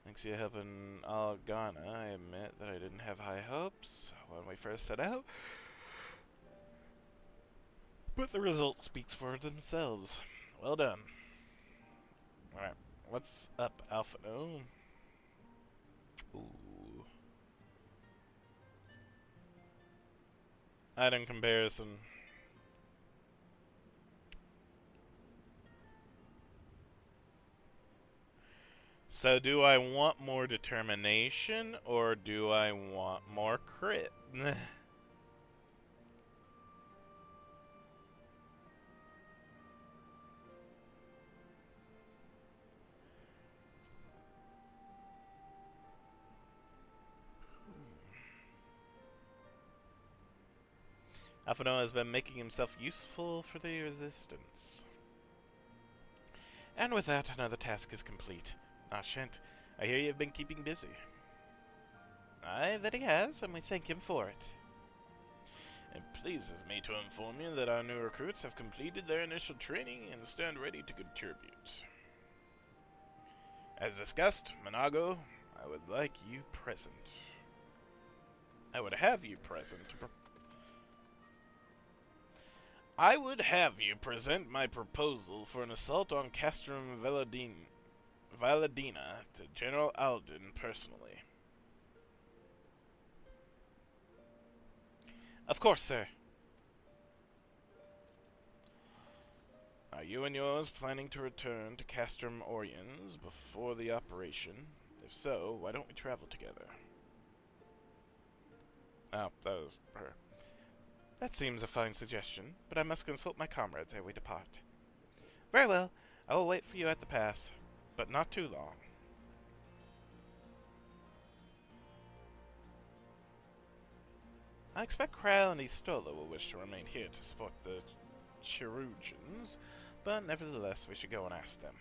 Speaker 1: Thanks to your help in Algana, I admit that I didn't have high hopes when we first set out. But the result speaks for themselves. Well done. Alright, what's up, Alphino? Ooh. Item comparison. So do I want more determination or do I want more crit? Alphino has been making himself useful for the Resistance. And with that, another task is complete. Ah, Shent, I hear you've been keeping busy. Aye, that he has, and we thank him for it. It pleases me to inform you that our new recruits have completed their initial training and stand ready to contribute. As discussed, Monago, I would like you present. I would have you present to I would have you present my proposal for an assault on Castrum Valadina to General Alden personally. Of course, sir. Are you and yours planning to return to Castrum Oriens before the operation? If so, why don't we travel together? Oh, that was her. That seems a fine suggestion, but I must consult my comrades ere we depart. Very well, I will wait for you at the pass, but not too long. I expect Kral and Istola will wish to remain here to support the Cherugians, but nevertheless we should go and ask them.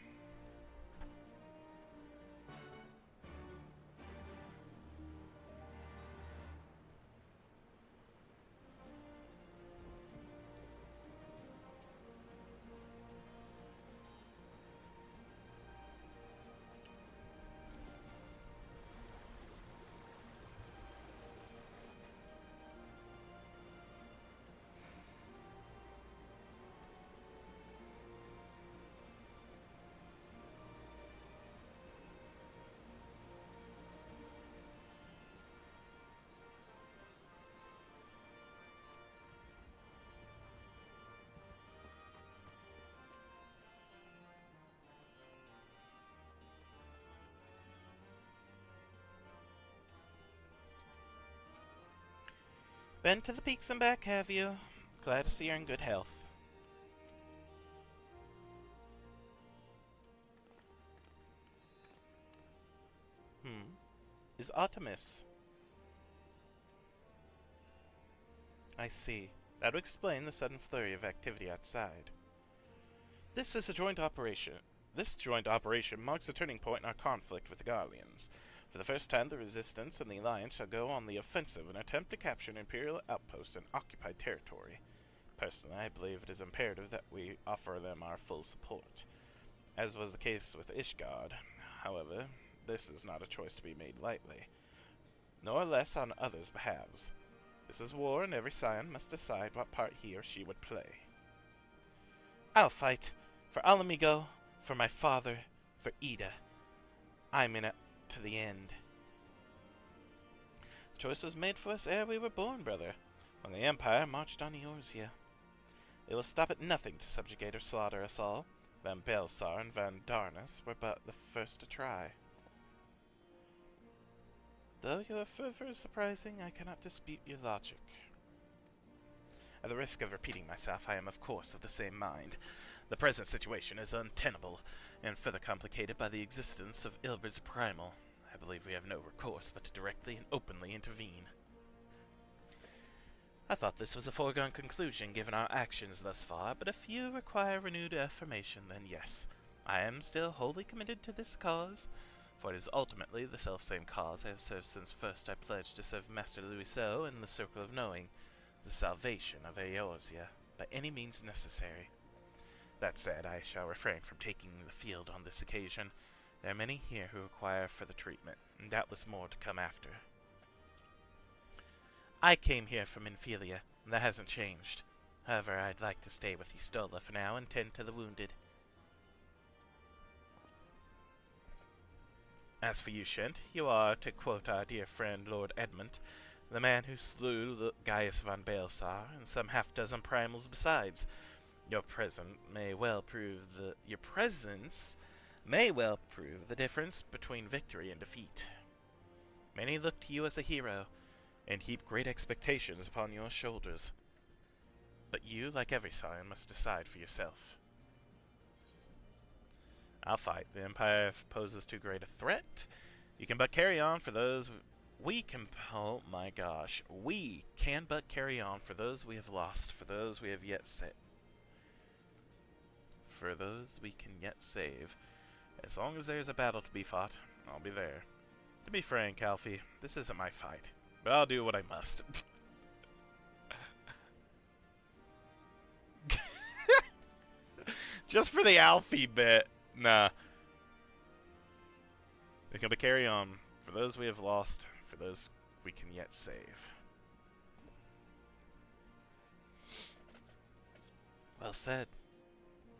Speaker 1: Been to the peaks and back, have you? Glad to see you're in good health. Is Artemis? I see. That would explain the sudden flurry of activity outside. This is a joint operation. This joint operation marks a turning point in our conflict with the Garleans. For the first time, the Resistance and the Alliance shall go on the offensive and attempt to capture an Imperial outpost in occupied territory. Personally, I believe it is imperative that we offer them our full support, as was the case with Ishgard. However, this is not a choice to be made lightly, nor less on others' behalves. This is war, and every scion must decide what part he or she would play. I'll fight. For Alamigo, for my father, for Ida. I'm in it to the end. The choice was made for us ere we were born, brother, when the Empire marched on Eorzea. They will stop at nothing to subjugate or slaughter us all. Van Belsar and Van Darnus were but the first to try. Though your fervor is surprising, I cannot dispute your logic. At the risk of repeating myself, I am of course of the same mind. The present situation is untenable, and further complicated by the existence of Ilberd's Primal. I believe we have no recourse but to directly and openly intervene. I thought this was a foregone conclusion given our actions thus far, but if you require renewed affirmation, then yes, I am still wholly committed to this cause, for it is ultimately the selfsame cause I have served since first I pledged to serve Master Louiseau in the Circle of Knowing, the salvation of Eorzea, by any means necessary. That said, I shall refrain from taking the field on this occasion. There are many here who require further treatment, and doubtless more to come after. I came here from Infilia, and that hasn't changed. However, I'd like to stay with Istola for now and tend to the wounded. As for you, Shent, you are, to quote our dear friend Lord Edmund, the man who slew Gaius von Baelsar and some half-dozen primals besides. Your presence may well prove the difference between victory and defeat. Many look to you as a hero, and heap great expectations upon your shoulders. But you, like every scion, must decide for yourself. I'll fight. The Empire poses too great a threat. You can but carry on for those we can but carry on for those we have lost, for those we have yet set. For those we can yet save. As long as there's a battle to be fought, I'll be there. To be frank, Alfie, this isn't my fight, but I'll do what I must. Just for the Alfie bit. Nah. We can but carry on for those we have lost, for those we can yet save. Well said.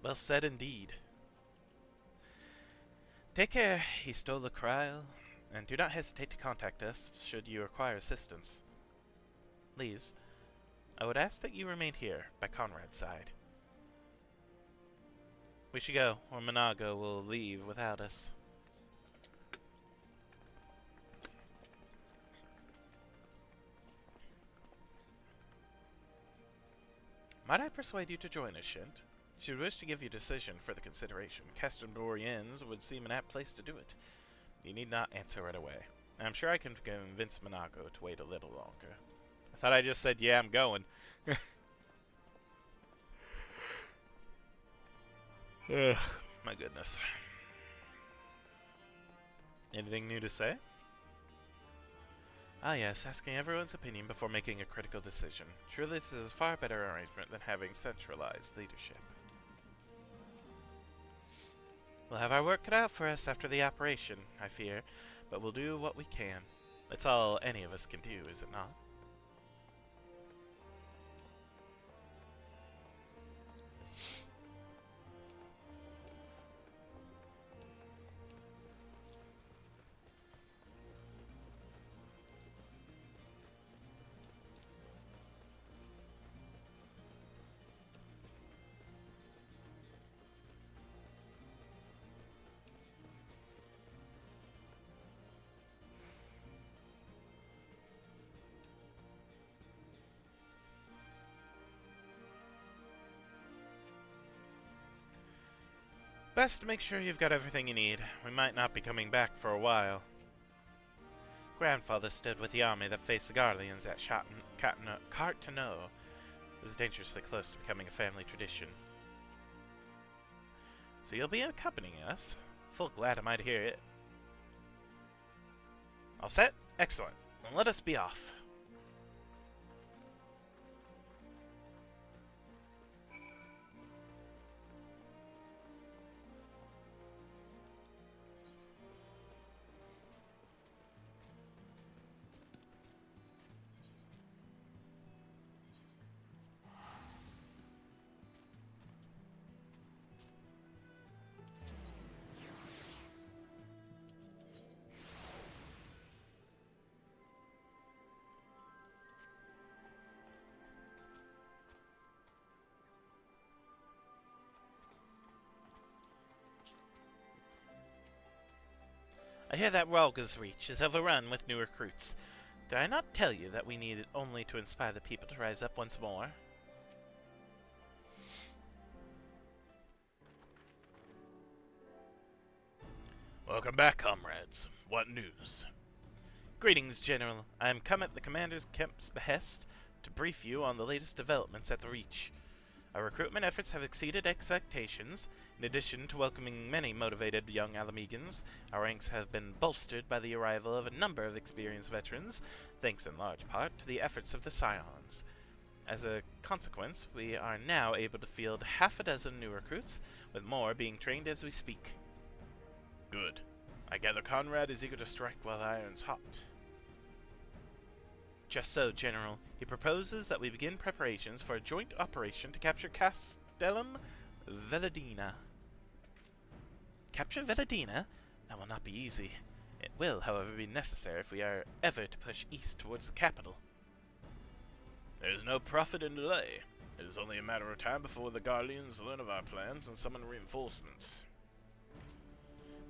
Speaker 1: Well said indeed. Take care, he stole the Kryl, and do not hesitate to contact us should you require assistance. Please, I would ask that you remain here, by Conrad's side. We should go, or Monago will leave without us. Might I persuade you to join us, Shint? Should we wish to give you a decision for the consideration, Castor Dorien's would seem an apt place to do it. You need not answer right away. I'm sure I can convince Monaco to wait a little longer. I thought I just said, yeah, I'm going. Ugh, my goodness. Anything new to say? Ah yes, asking everyone's opinion before making a critical decision. Truly this is a far better arrangement than having centralized leadership. We'll have our work cut out for us after the operation, I fear, but we'll do what we can. That's all any of us can do, is it not? Best to make sure you've got everything you need. We might not be coming back for a while. Grandfather stood with the army that faced the Garleans at Cartano. This is dangerously close to becoming a family tradition. So you'll be accompanying us? Full glad am I to hear it. All set? Excellent. Then let us be off. I hear that Ralga's Reach is overrun with new recruits. Did I not tell you that we need it only to inspire the people to rise up once more? Welcome back, comrades. What news? Greetings, General. I am come at the Commander's Kemp's behest to brief you on the latest developments at the Reach. Our recruitment efforts have exceeded expectations. In addition to welcoming many motivated young Alamegans, our ranks have been bolstered by the arrival of a number of experienced veterans, thanks in large part to the efforts of the Scions. As a consequence, we are now able to field half a dozen new recruits, with more being trained as we speak. Good. I gather Conrad is eager to strike while iron's hot. Just so, General. He proposes that we begin preparations for a joint operation to capture Castellum Veladina. Capture Veladina? That will not be easy. It will, however, be necessary if we are ever to push east towards the capital. There is no profit in delay. It is only a matter of time before the Garleans learn of our plans and summon reinforcements.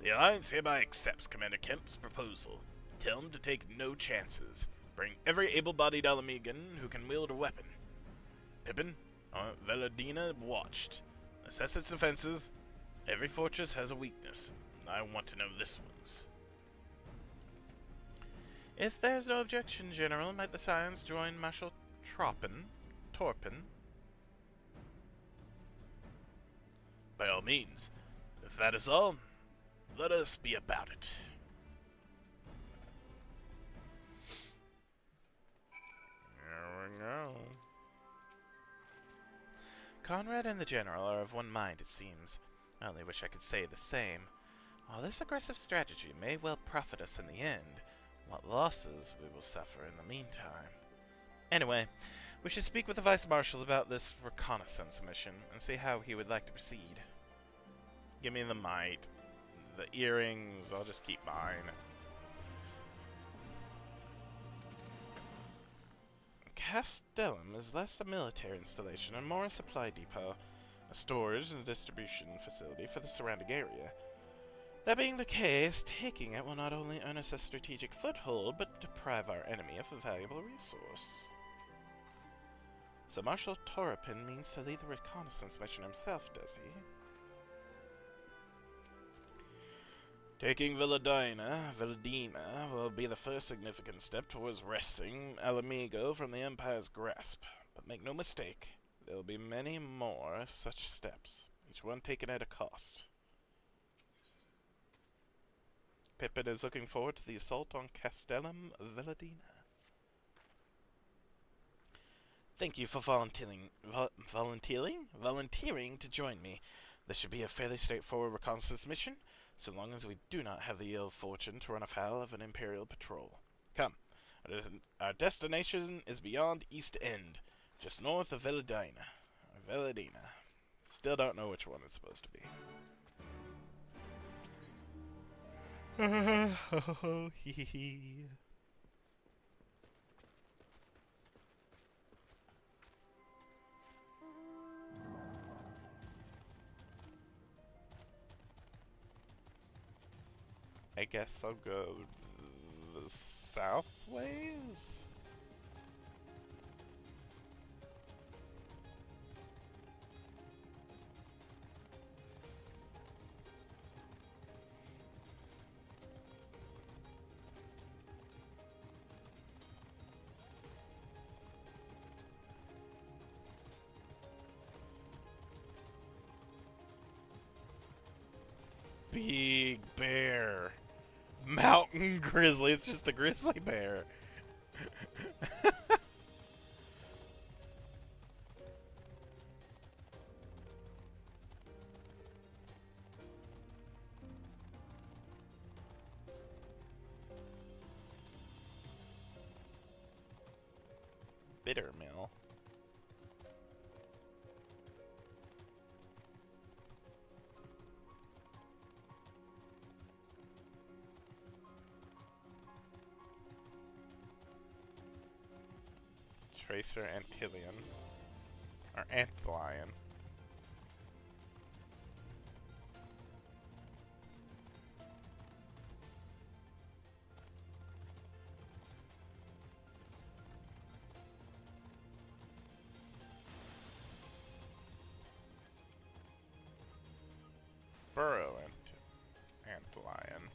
Speaker 1: The Alliance hereby accepts Commander Kemp's proposal. Tell him to take no chances. Bring every able-bodied Alamegan who can wield a weapon. Pippin, Veladina watched. Assess its defenses. Every fortress has a weakness. I want to know this one's. If there's no objection, General, might the Scions join Marshal Torpin? By all means. If that is all, let us be about it. No. Conrad and the General are of one mind, it seems. I only wish I could say the same. While this aggressive strategy may well profit us in the end, what losses we will suffer in the meantime. Anyway, we should speak with the Vice Marshal about this reconnaissance mission and see how he would like to proceed. Give me the mite. The earrings, I'll just keep mine. Castellum is less a military installation and more a supply depot, a storage and distribution facility for the surrounding area. That being the case, taking it will not only earn us a strategic foothold, but deprive our enemy of a valuable resource. So Marshal Torpin means to lead the reconnaissance mission himself, does he? Taking Veladina will be the first significant step towards wresting Alamigo from the Empire's grasp. But make no mistake, there will be many more such steps, each one taken at a cost. Pippin is looking forward to the assault on Castellum Veladina. Thank you for volunteering to join me. This should be a fairly straightforward reconnaissance mission, so long as we do not have the ill fortune to run afoul of an Imperial patrol. Come, our destination is beyond East End, just north of Veladina. Still don't know which one it's supposed to be. I guess I'll go the south ways? big bear. Mountain grizzly. It's just a grizzly bear. Bitter mill. Tracer Antilion. Or Antlion. Burrow Antlion.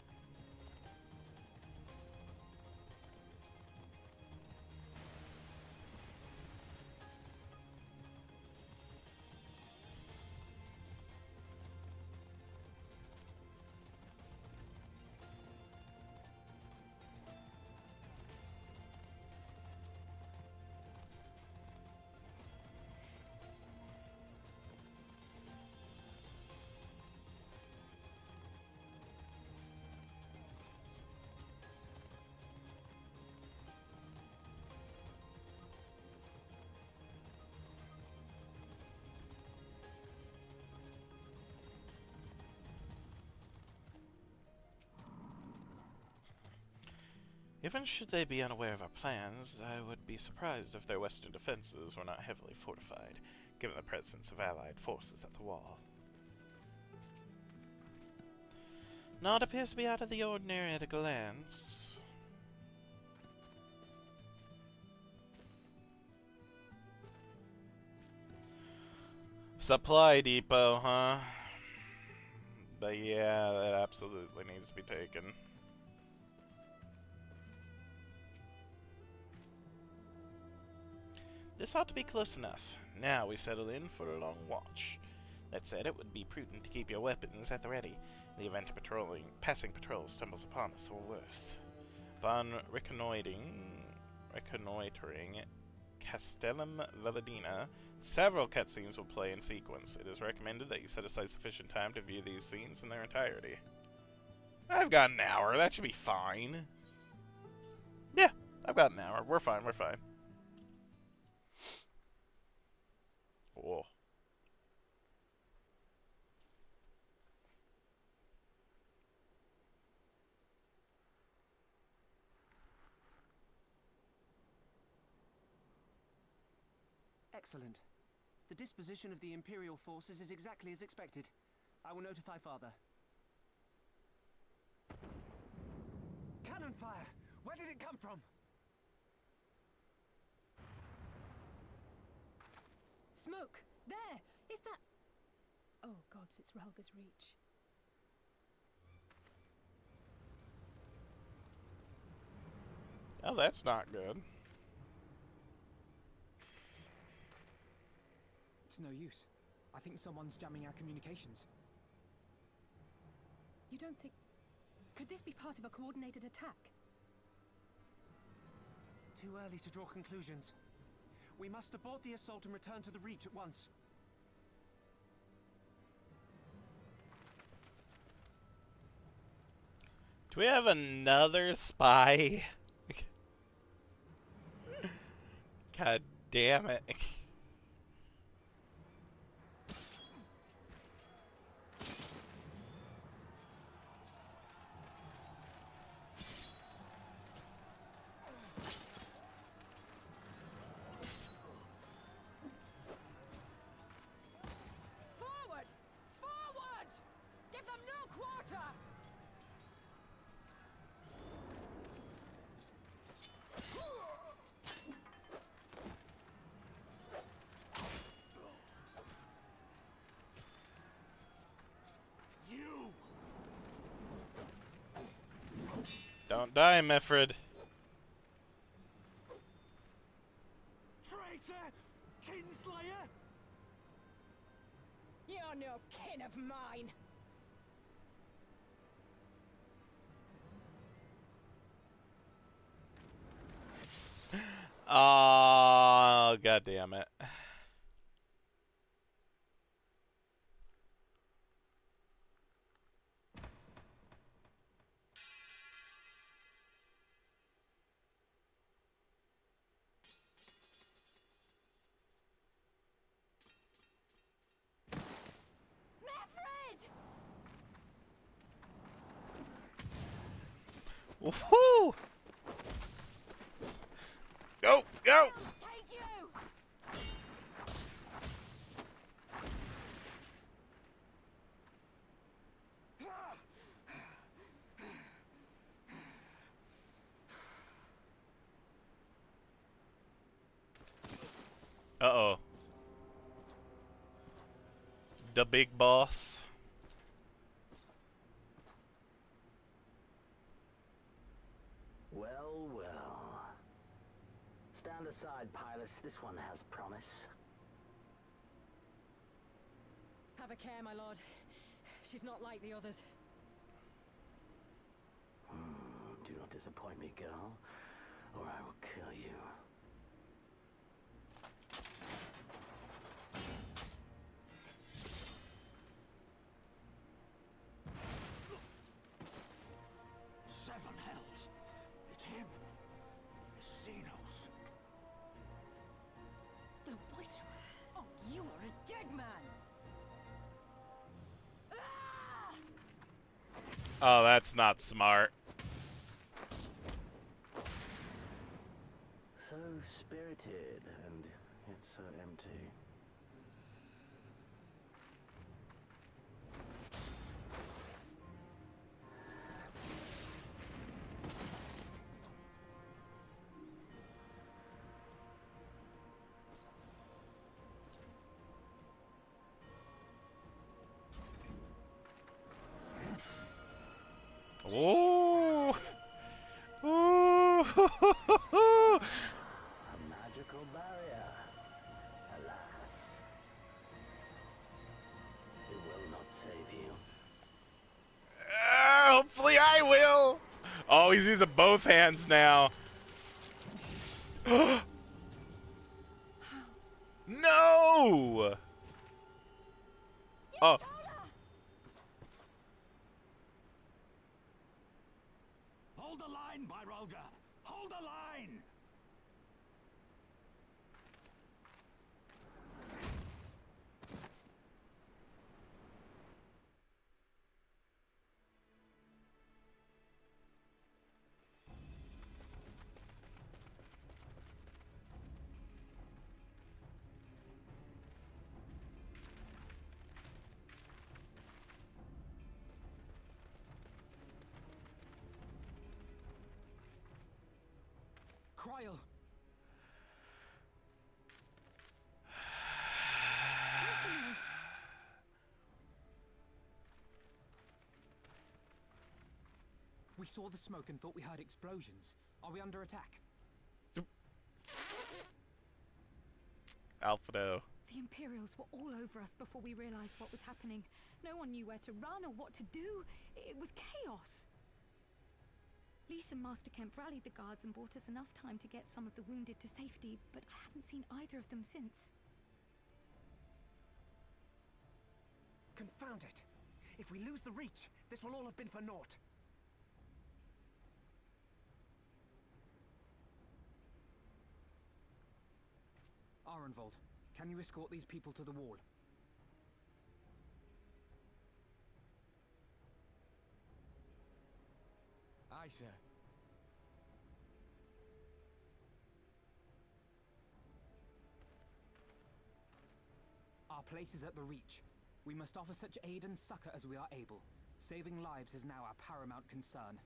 Speaker 1: Even should they be unaware of our plans, I would be surprised if their western defenses were not heavily fortified, given the presence of allied forces at the wall. Not appears to be out of the ordinary at a glance. Supply depot, huh? But yeah, that absolutely needs to be taken. This ought to be close enough. Now we settle in for a long watch. That said, it would be prudent to keep your weapons at the ready, in the event a passing patrol stumbles upon us, or worse. Upon reconnoitering Castellum Valladina, several cutscenes will play in sequence. It is recommended that you set aside sufficient time to view these scenes in their entirety. I've got an hour. That should be fine. Yeah, I've got an hour. We're fine. We're fine. Whoa.
Speaker 6: Excellent. The disposition of the Imperial forces is exactly as expected. I will notify Father. Cannon fire! Where did it come from?
Speaker 5: Smoke! There! Is that... Oh gods, it's Relga's Reach.
Speaker 1: Oh, that's not good.
Speaker 6: It's no use. I think someone's jamming our communications.
Speaker 5: You don't think... Could this be part of a coordinated attack?
Speaker 6: Too early to draw conclusions. We must abort the assault and return to the Reach at once.
Speaker 1: Do we have another spy? God damn it.
Speaker 5: Forward! Forward! Give them no quarter!
Speaker 1: Don't die, Mifrid.
Speaker 6: Traitor! Kinslayer!
Speaker 5: You're no kin of mine!
Speaker 1: Oh, god damn it. Woohoo! Go, go! Uh-oh. The big boss.
Speaker 7: Well, well. Stand aside, Pilus. This one has promise.
Speaker 5: Have a care, my lord. She's not like the others.
Speaker 7: Do not disappoint me, girl, or I will kill you.
Speaker 6: Seven hells. It's him. It's Xenos.
Speaker 5: The Viceroy. Oh, you are a dead man.
Speaker 1: Oh, that's not smart.
Speaker 7: So spirited, and yet so empty.
Speaker 1: Ooh. Ooh.
Speaker 7: A magical barrier. Alas. It will not save you.
Speaker 1: Hopefully I will. Oh, he's using both hands now. No! Oh.
Speaker 6: Hold the line, Byrolga! Hold the line! Cryle! We saw the smoke and thought we heard explosions. Are we under attack?
Speaker 1: Alfredo.
Speaker 5: The Imperials were all over us before we realized what was happening. No one knew where to run or what to do. It was chaos. Lise and Master Kemp rallied the guards and bought us enough time to get some of the wounded to safety, but I haven't seen either of them since.
Speaker 6: Confound it! If we lose the Reach, this will all have been for naught. Arenvold, can you escort these people to the wall? Aye, sir. Our place is at the Reach. We must offer such aid and succor as we are able. Saving lives is now our paramount concern.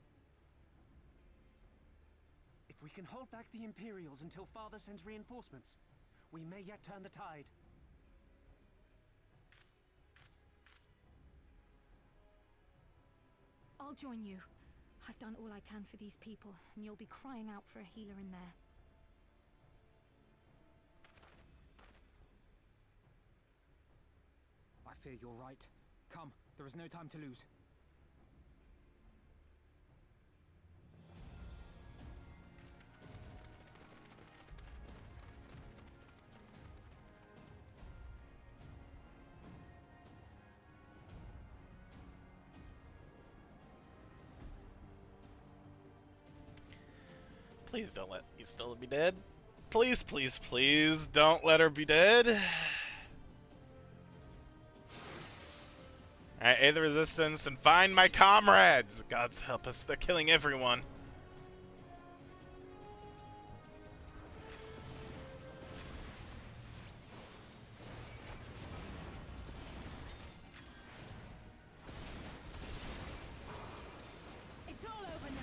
Speaker 6: If we can hold back the Imperials until Father sends reinforcements, we may yet turn the tide.
Speaker 5: I'll join you. I've done all I can for these people, and you'll be crying out for a healer in there.
Speaker 6: I fear you're right. Come, there is no time to lose.
Speaker 1: Please don't let Istola be dead. Please, please, please don't let her be dead. Alright, aid the resistance and find my comrades! Gods help us, they're killing everyone.
Speaker 5: It's all over now.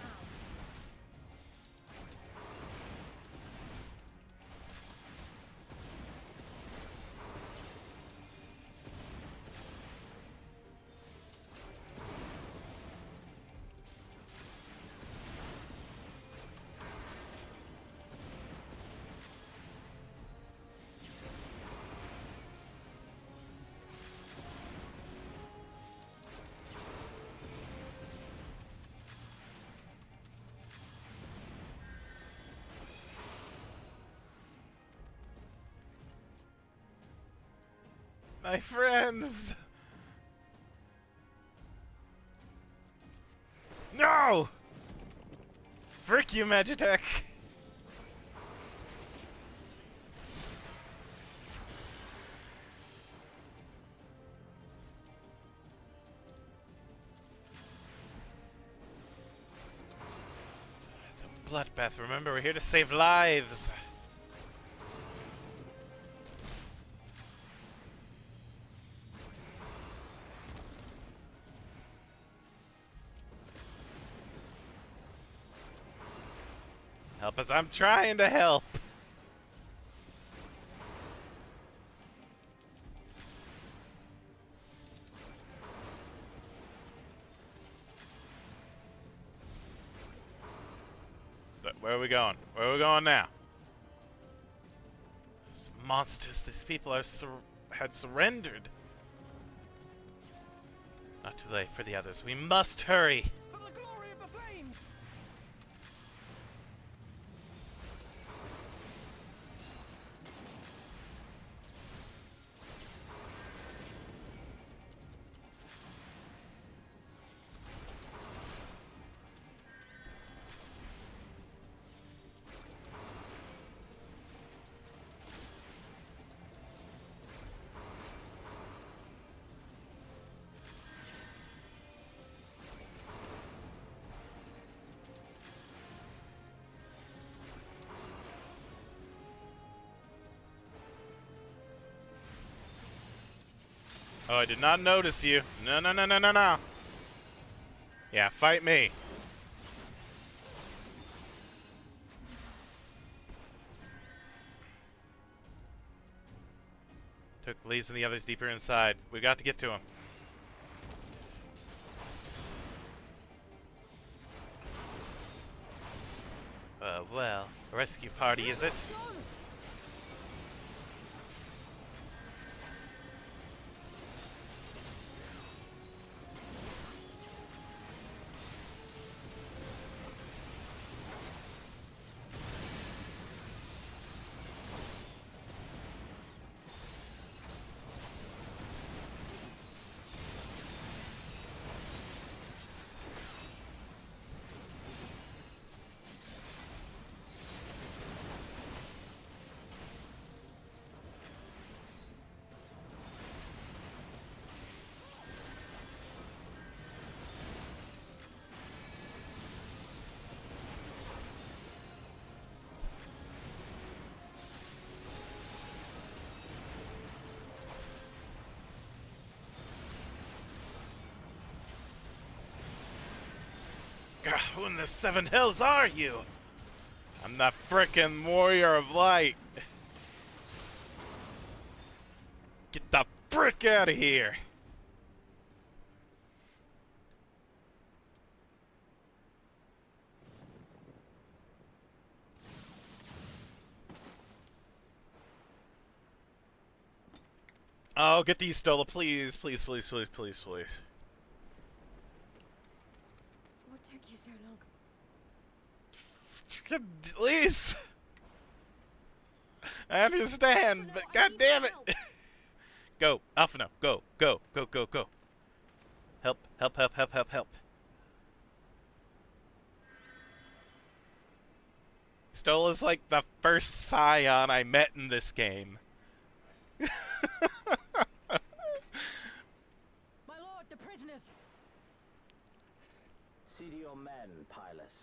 Speaker 1: My friends! No! Frick you, Magitech! It's a bloodbath. Remember, we're here to save lives. Help us, I'm trying to help! But where are we going? Where are we going now? These monsters, these people are had surrendered. Not too late for the others. We must hurry!
Speaker 6: For the glory of the flames!
Speaker 1: Oh, I did not notice you. No, no, no, no, no, no. Yeah, fight me. Took Lee's and the others deeper inside. We got to get to him. Well, a rescue party, is it? God, who in the seven hills are you? I'm the frickin' warrior of light. Get the frick out of here. Oh, get these Stola, please, please, please, please, please, please.
Speaker 5: What took you so long?
Speaker 1: Please. I understand, but god damn it. Go, Alphino, go, go, go, go, go. Help, help, help, help, help, help. Stola is like the first scion I met in this game.
Speaker 5: My lord, the prisoners!
Speaker 7: See to your men, Pylus.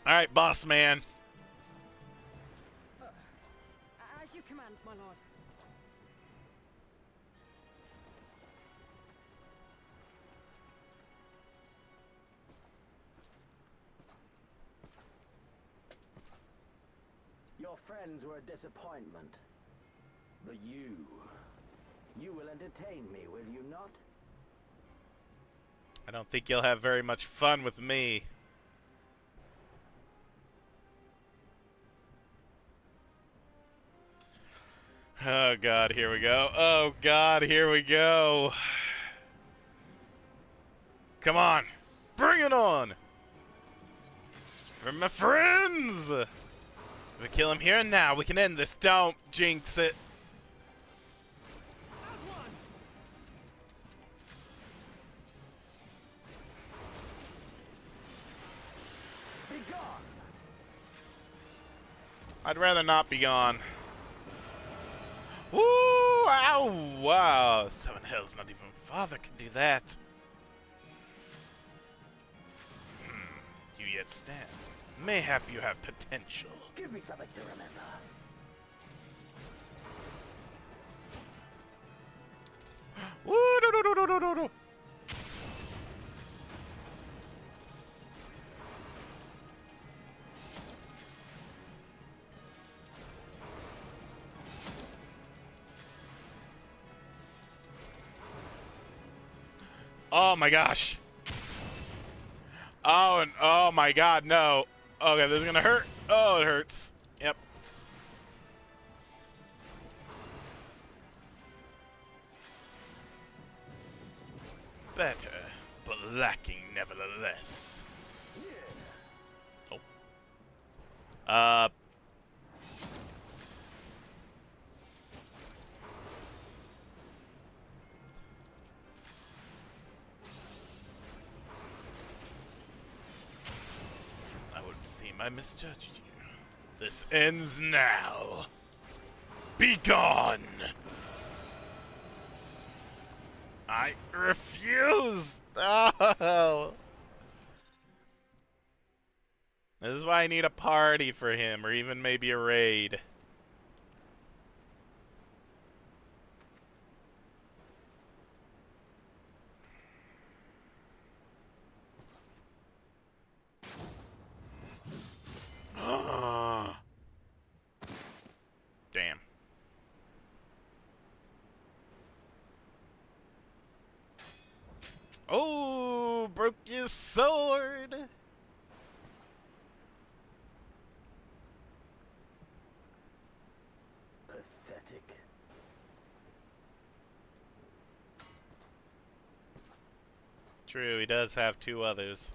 Speaker 1: Alright, boss man.
Speaker 5: As you command, my lord.
Speaker 7: Your friends were a disappointment. But you will entertain me, will you not?
Speaker 1: I don't think you'll have very much fun with me. Oh god, here we go. Oh god, here we go. Come on. Bring it on. For my friends. If we kill him here and now, we can end this. Don't jinx it. I'd rather not be gone. Woo! Ow! Wow! Seven Hells, not even Father can do that. You yet stand. Mayhap you have potential.
Speaker 7: Give me something to remember.
Speaker 1: Woo! Do, do, do, do, do, do. Oh my gosh. Oh, and oh my god, no. Okay, this is gonna hurt. Oh, it hurts. Yep. Better, but lacking nevertheless. Oh. I misjudged you. This ends now. Be gone! I refuse! Oh! This is why I need a party for him, or even maybe a raid. Damn. Oh, broke his sword.
Speaker 7: Pathetic.
Speaker 1: True, he does have two others.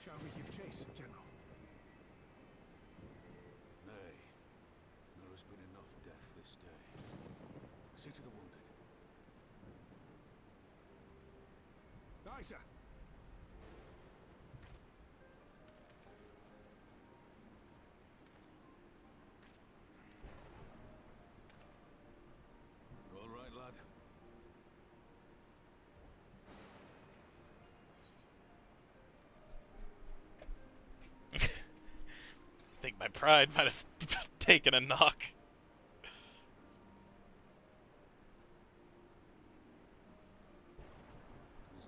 Speaker 8: Shall we give chase, General?
Speaker 9: Nay. There has been enough death this day. See to the wounded.
Speaker 8: Aye, sir.
Speaker 9: You all right, lad?
Speaker 1: I think my pride might have taken a knock.
Speaker 9: There's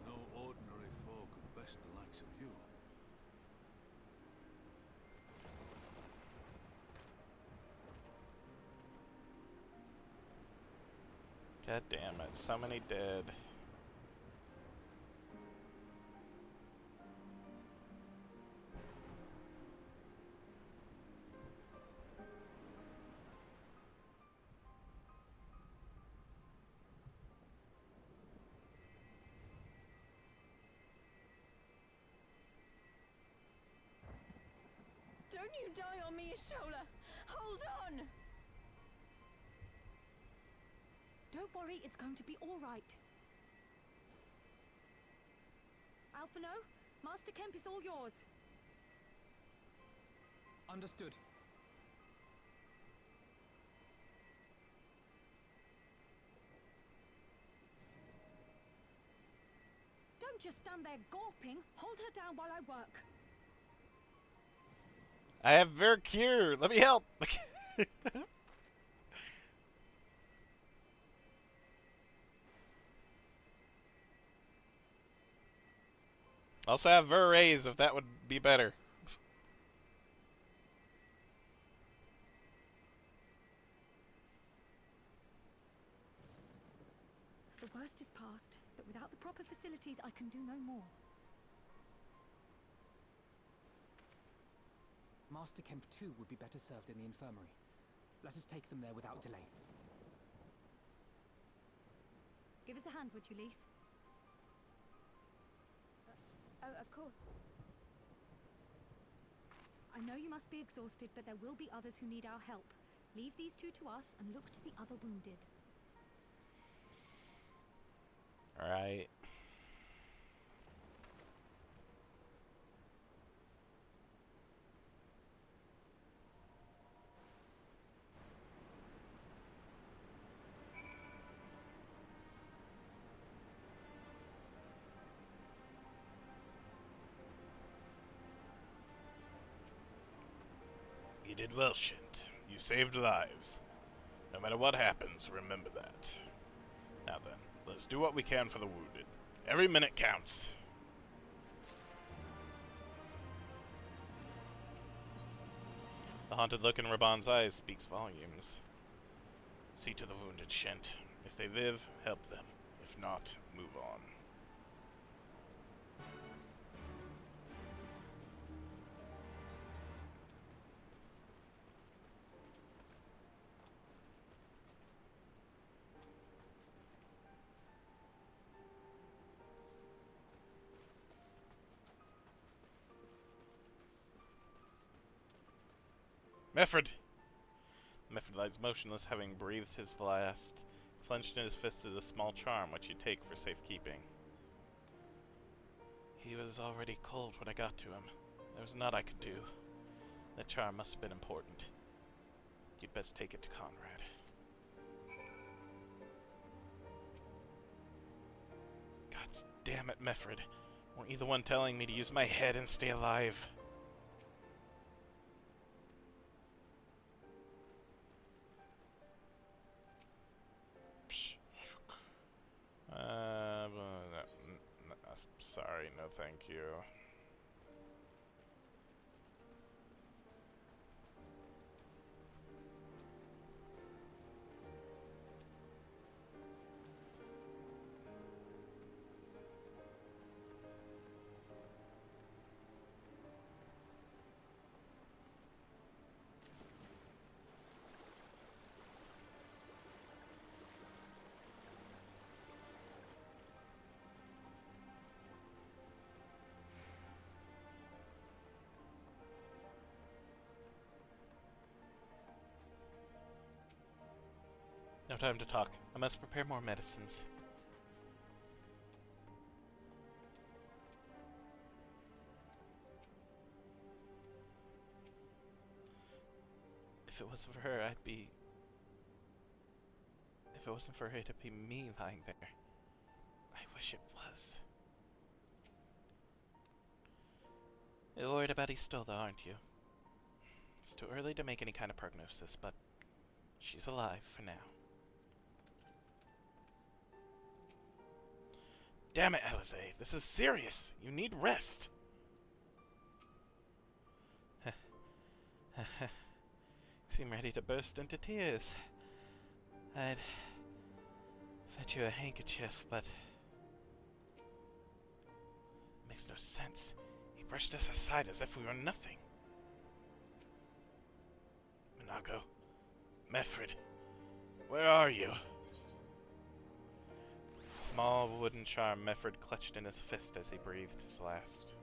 Speaker 9: no ordinary foe could best the likes of you.
Speaker 1: God damn it, so many dead.
Speaker 5: Don't you die on me, Shola! Hold on! Don't worry, it's going to be all right. Alphino, Master Kemp is all yours.
Speaker 6: Understood.
Speaker 5: Don't just stand there gawping. Hold her down while I work.
Speaker 1: I have Ver Cure. Let me help. Also have Ver Raise if that would be better.
Speaker 5: The worst is past, but without the proper facilities, I can do no more.
Speaker 6: Master Kemp too would be better served in the infirmary. Let us take them there without delay.
Speaker 5: Give us a hand, would you, Lise? Of course. I know you must be exhausted, but there will be others who need our help. Leave these two to us and look to the other wounded.
Speaker 1: All right. You did well, Shint. You saved lives. No matter what happens, remember that. Now then, let's do what we can for the wounded. Every minute counts. The haunted look in Raban's eyes speaks volumes. See to the wounded, Shint. If they live, help them. If not, move on. Mefford! Mefford lies motionless, having breathed his last. Clenched in his fist is a small charm, which you take for safekeeping. He was already cold when I got to him. There was naught I could do. That charm must have been important. You'd best take it to Conrad. God damn it, Mefford. Weren't you the one telling me to use my head and stay alive? Sorry, no thank you. No time to talk. I must prepare more medicines. If it wasn't for her, I'd be... If it wasn't for her, it'd be me lying there. I wish it was. You're worried about Istolda, aren't you? It's too early to make any kind of prognosis, but she's alive for now. Damn it, Alize. This is serious. You need rest. Seem ready to burst into tears. I'd get you a handkerchief, but... It makes no sense. He brushed us aside as if we were nothing. Minago. Meffred. Where are you? Small wooden charm Meffred clutched in his fist as he breathed his last.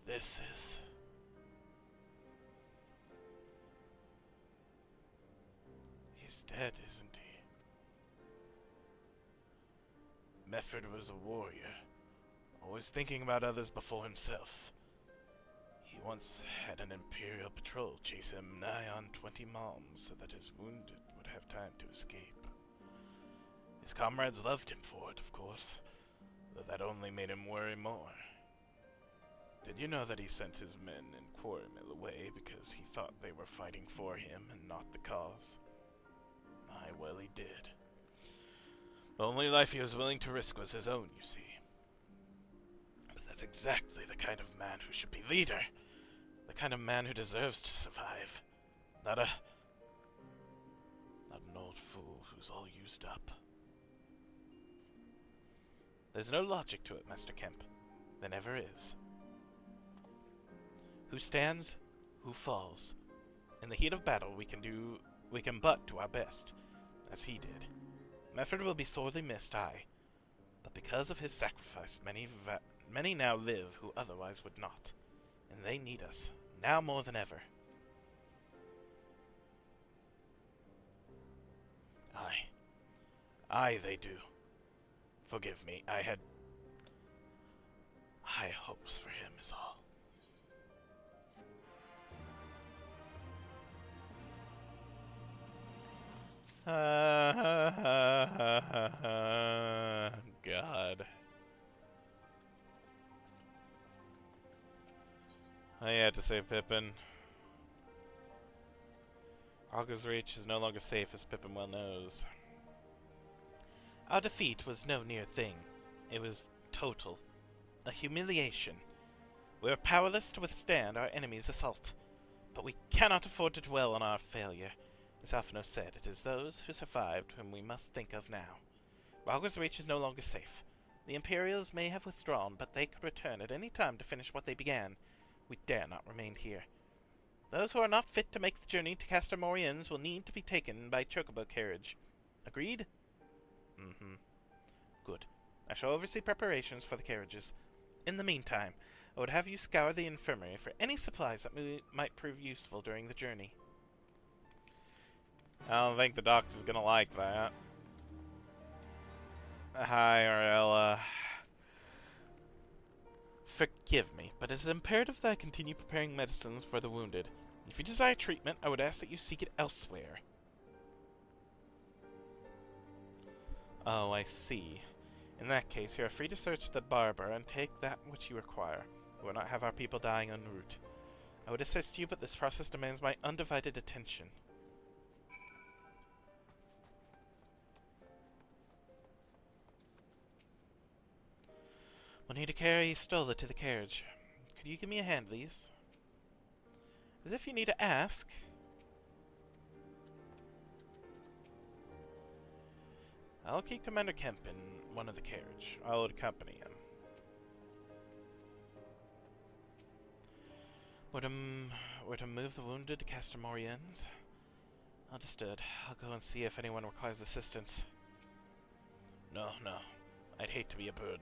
Speaker 1: This is... He's dead, isn't he? Meffred was a warrior, always thinking about others before himself. He once had an Imperial patrol chase him nigh on 20 malms so that his wounded would have time to escape. His comrades loved him for it, of course, though that only made him worry more. Did you know that he sent his men in Quarrymill away because he thought they were fighting for him and not the cause? Aye, well, he did. The only life he was willing to risk was his own, you see. But that's exactly the kind of man who should be leader. The kind of man who deserves to survive. Not an old fool who's all used up. There's no logic to it, Master Kemp. There never is. Who stands, who falls. In the heat of battle, we can but do our best, as he did. Meffred will be sorely missed, aye, but because of his sacrifice, many now live who otherwise would not, and they need us, now more than ever. Aye. Aye, they do. Forgive me, I had high hopes for him is all. God. I had to say Pippin. Auger's Reach is no longer safe, as Pippin well knows. Our defeat was no near thing. It was total. A humiliation. We are powerless to withstand our enemy's assault. But we cannot afford to dwell on our failure. As Alphino said, it is those who survived whom we must think of now. Auger's Reach is no longer safe. The Imperials may have withdrawn, but they could return at any time to finish what they began. We dare not remain here. Those who are not fit to make the journey to Castor Moriens will need to be taken by chocobo carriage. Agreed? Mm-hmm. Good. I shall oversee preparations for the carriages. In the meantime, I would have you scour the infirmary for any supplies that might prove useful during the journey. I don't think the doctor's gonna like that. Hi, Arella. Forgive me, but it is imperative that I continue preparing medicines for the wounded. If you desire treatment, I would ask that you seek it elsewhere. Oh, I see. In that case, you are free to search the barber and take that which you require. We will not have our people dying en route. I would assist you, but this process demands my undivided attention. We'll need to carry Stola to the carriage. Could you give me a hand, please? As if you need to ask. I'll keep Commander Kemp in one of the carriage. I'll accompany him. We're to move the wounded to Castor Moriens. Understood. I'll go and see if anyone requires assistance. No. I'd hate to be a burden.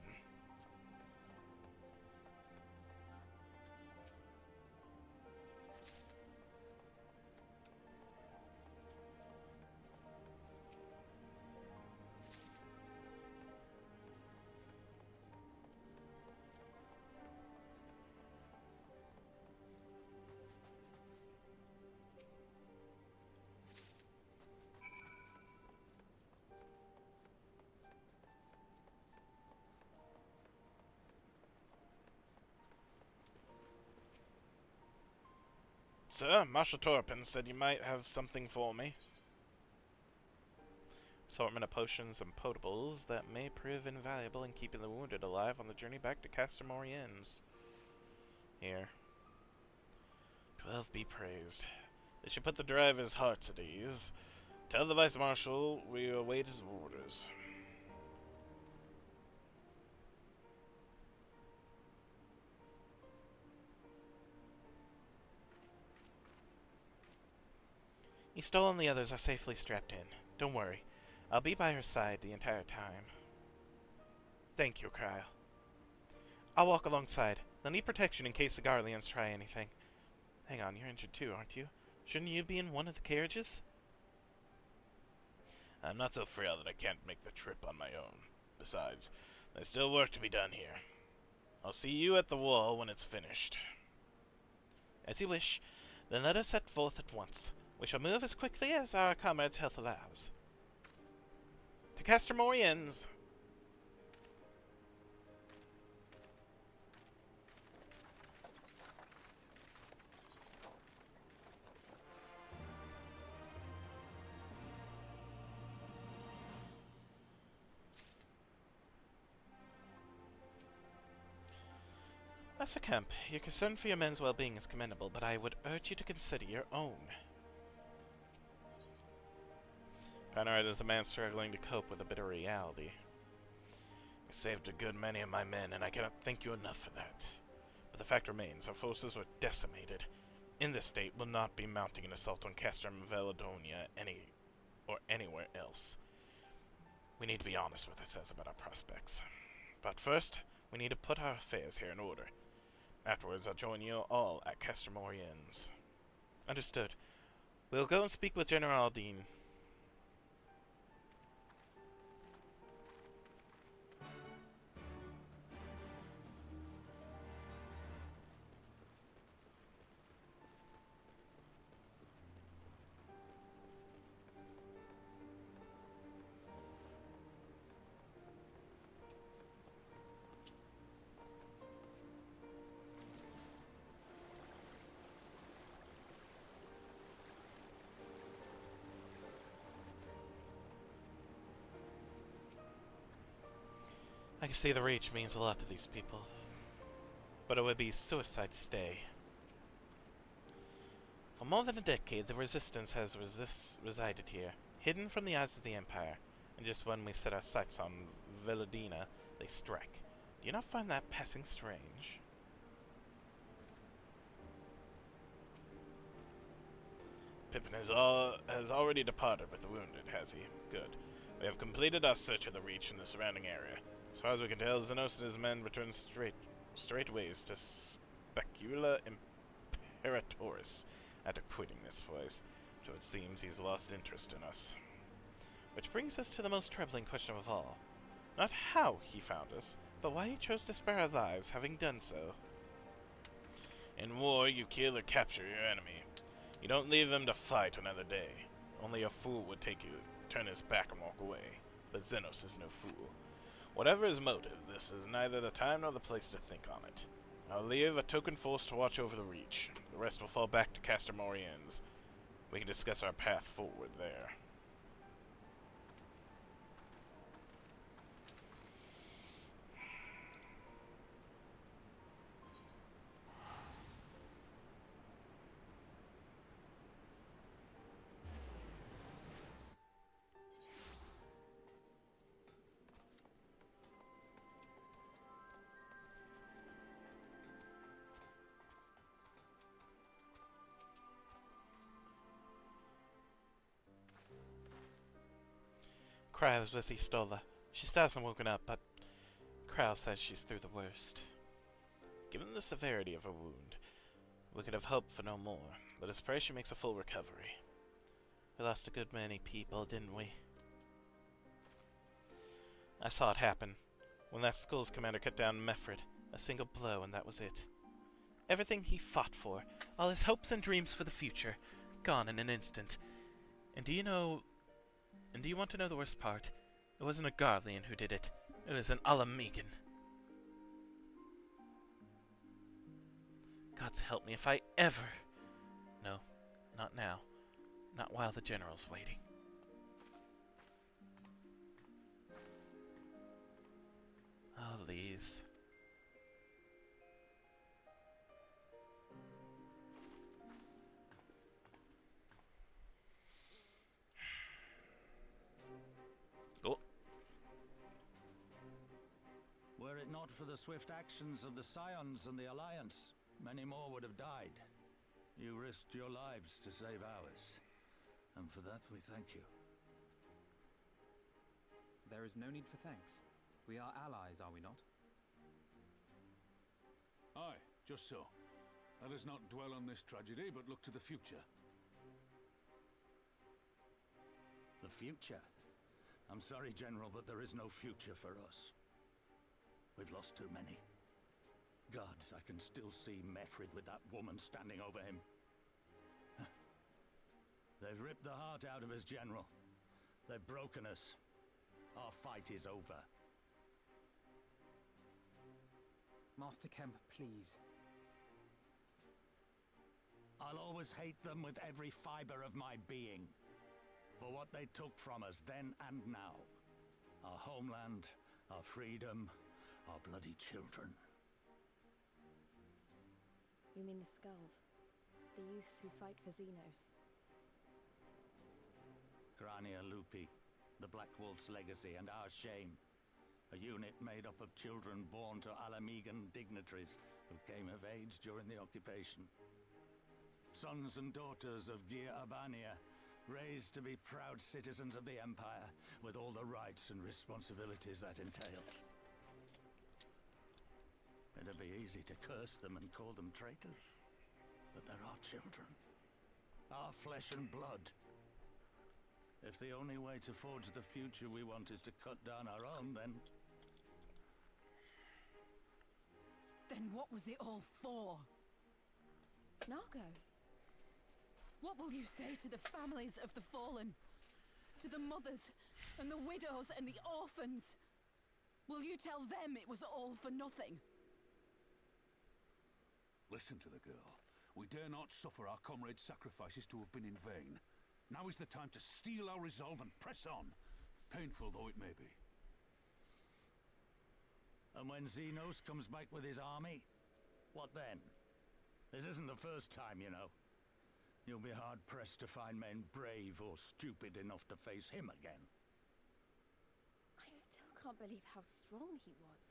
Speaker 1: Sir, Marshal Torpin said you might have something for me. Assortment of potions and potables that may prove invaluable in keeping the wounded alive on the journey back to Castor Moriens. Here. XII be praised. They should put the driver's hearts at ease. Tell the Vice Marshal we await his orders. Estelle and the others are safely strapped in. Don't worry. I'll be by her side the entire time. Thank you, Cryle. I'll walk alongside. They'll need protection in case the Garleans try anything. Hang on, you're injured too, aren't you? Shouldn't you be in one of the carriages? I'm not so frail that I can't make the trip on my own. Besides, there's still work to be done here. I'll see you at the wall when it's finished. As you wish. Then let us set forth at once. We shall move as quickly as our comrades' health allows. To Castor Moriens! Master Kemp, your concern for your men's well-being is commendable, but I would urge you to consider your own. Conrad is a man struggling to cope with a bitter reality. You saved a good many of my men, and I cannot thank you enough for that. But the fact remains, our forces were decimated. In this state, we'll not be mounting an assault on Castrum Veladonia or anywhere else. We need to be honest with ourselves about our prospects. But first, we need to put our affairs here in order. Afterwards, I'll join you all at Castor Moriens. Understood. We'll go and speak with General Dean. I can see the Reach means a lot to these people, but it would be suicide to stay. For more than a decade, the Resistance has resided here, hidden from the eyes of the Empire, and just when we set our sights on Veladina, they strike. Do you not find that passing strange? Pippin has already departed with the wounded, has he? Good. We have completed our search of the Reach in the surrounding area. As far as we can tell, Xenos and his men returned straightways to Specula Imperatoris after quitting this place, so it seems he's lost interest in us. Which brings us to the most troubling question of all. Not how he found us, but why he chose to spare our lives, having done so. In war, you kill or capture your enemy. You don't leave him to fight another day. Only a fool would turn his back and walk away. But Xenos is no fool. Whatever his motive, this is neither the time nor the place to think on it. I'll leave a token force to watch over the Reach. The rest will fall back to Castor Moriens. We can discuss our path forward there. Cryle is with Istola. She still hasn't woken up, but Cryle says she's through the worst. Given the severity of her wound, we could have hoped for no more. Let us pray she makes a full recovery. We lost a good many people, didn't we? I saw it happen. When that school's commander cut down Mefred, a single blow and that was it. Everything he fought for, all his hopes and dreams for the future, gone in an instant. And do you want to know the worst part? It wasn't a Garlean who did it. It was an Alamegan. God's help me if I ever... No, not now. Not while the General's waiting. Oh, Lise.
Speaker 10: Were it not for the swift actions of the Scions and the Alliance, many more would have died. You risked your lives to save ours, and for that we thank you.
Speaker 6: There is no need for thanks. We are allies, are we not?
Speaker 9: Aye, just so. Let us not dwell on this tragedy, but look to the future.
Speaker 10: The future? I'm sorry, General, but there is no future for us. We've lost too many. Gods, I can still see Mefrid with that woman standing over him. They've ripped the heart out of us, General. They've broken us. Our fight is over.
Speaker 6: Master Kemp, please.
Speaker 10: I'll always hate them with every fiber of my being. For what they took from us then and now. Our homeland, our freedom, our bloody children.
Speaker 11: You mean the Skulls? The youths who fight for Xenos?
Speaker 10: Grania Lupi, the Black Wolf's legacy and our shame. A unit made up of children born to Alamegan dignitaries who came of age during the occupation. Sons and daughters of Gir Abania, raised to be proud citizens of the Empire, with all the rights and responsibilities that entails. It'd be easy to curse them and call them traitors, but they're our children. Our flesh and blood. If the only way to forge the future we want is to cut down our own, then...
Speaker 12: Then what was it all for?
Speaker 11: Nargo.
Speaker 12: What will you say to the families of the fallen? To the mothers, and the widows, and the orphans? Will you tell them it was all for nothing?
Speaker 9: Listen to the girl. We dare not suffer our comrades' sacrifices to have been in vain. Now is the time to steel our resolve and press on, painful though it may be.
Speaker 10: And when Xenos comes back with his army, what then? This isn't the first time, you know. You'll be hard-pressed to find men brave or stupid enough to face him again.
Speaker 11: I still can't believe how strong he was.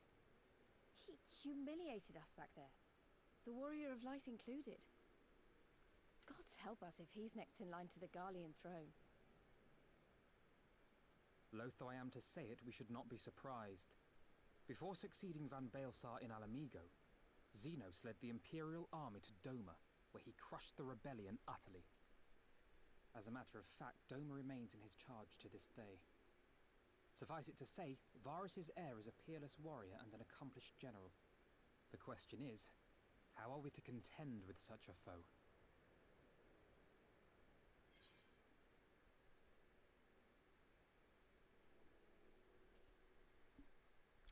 Speaker 11: He humiliated us back there. The Warrior of Light included. Gods help us if he's next in line to the Garlean throne.
Speaker 6: Loath though I am to say it, we should not be surprised. Before succeeding Van Baelsar in Alamigo, Xenos led the Imperial army to Doma, where he crushed the rebellion utterly. As a matter of fact, Doma remains in his charge to this day. Suffice it to say, Varus's heir is a peerless warrior and an accomplished general. The question is, how are we to contend with such a foe?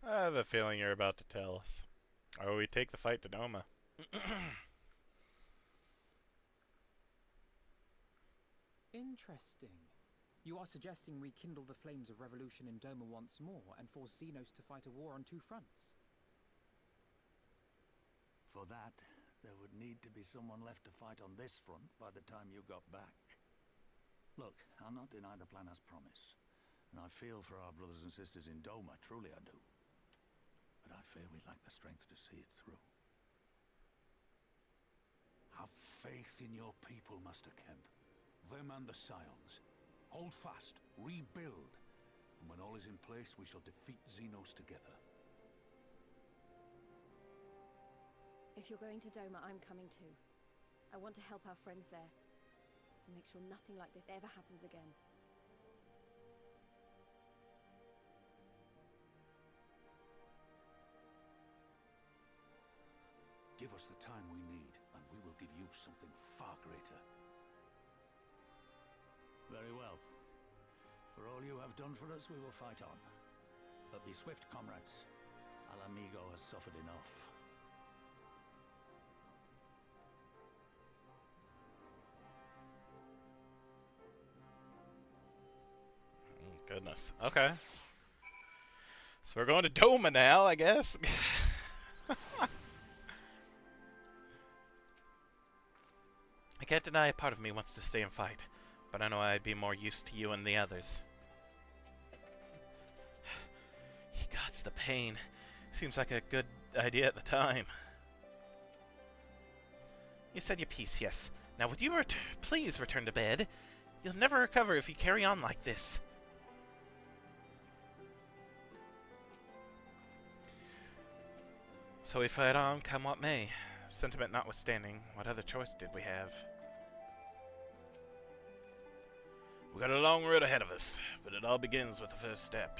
Speaker 13: I have a feeling you're about to tell us. Or we take the fight to Doma.
Speaker 6: Interesting. You are suggesting we kindle the flames of revolution in Doma once more and force Xenos to fight a war on two fronts?
Speaker 10: For that, there would need to be someone left to fight on this front by the time you got back. Look, I'll not deny the plan as promised. And I feel for our brothers and sisters in Doma, truly I do. But I fear we lack the strength to see it through.
Speaker 9: Have faith in your people, Master Kemp. Them and the Scions. Hold fast, rebuild. And when all is in place, we shall defeat Xenos together.
Speaker 11: If you're going to Doma, I'm coming too. I want to help our friends there. And make sure nothing like this ever happens again.
Speaker 9: Give us the time we need, and we will give you something far greater.
Speaker 10: Very well. For all you have done for us, we will fight on. But be swift, comrades. Alamigo has suffered enough.
Speaker 13: Goodness. Okay. So we're going to Doma now, I guess. I can't deny a part of me wants to stay and fight, but I know I'd be more used to you and the others. He gots the pain. Seems like a good idea at the time. You said your piece, yes. Now would you please return to bed? You'll never recover if you carry on like this. So we fight on, come what may. Sentiment notwithstanding, what other choice did we have? We got a long road ahead of us, but it all begins with the first step.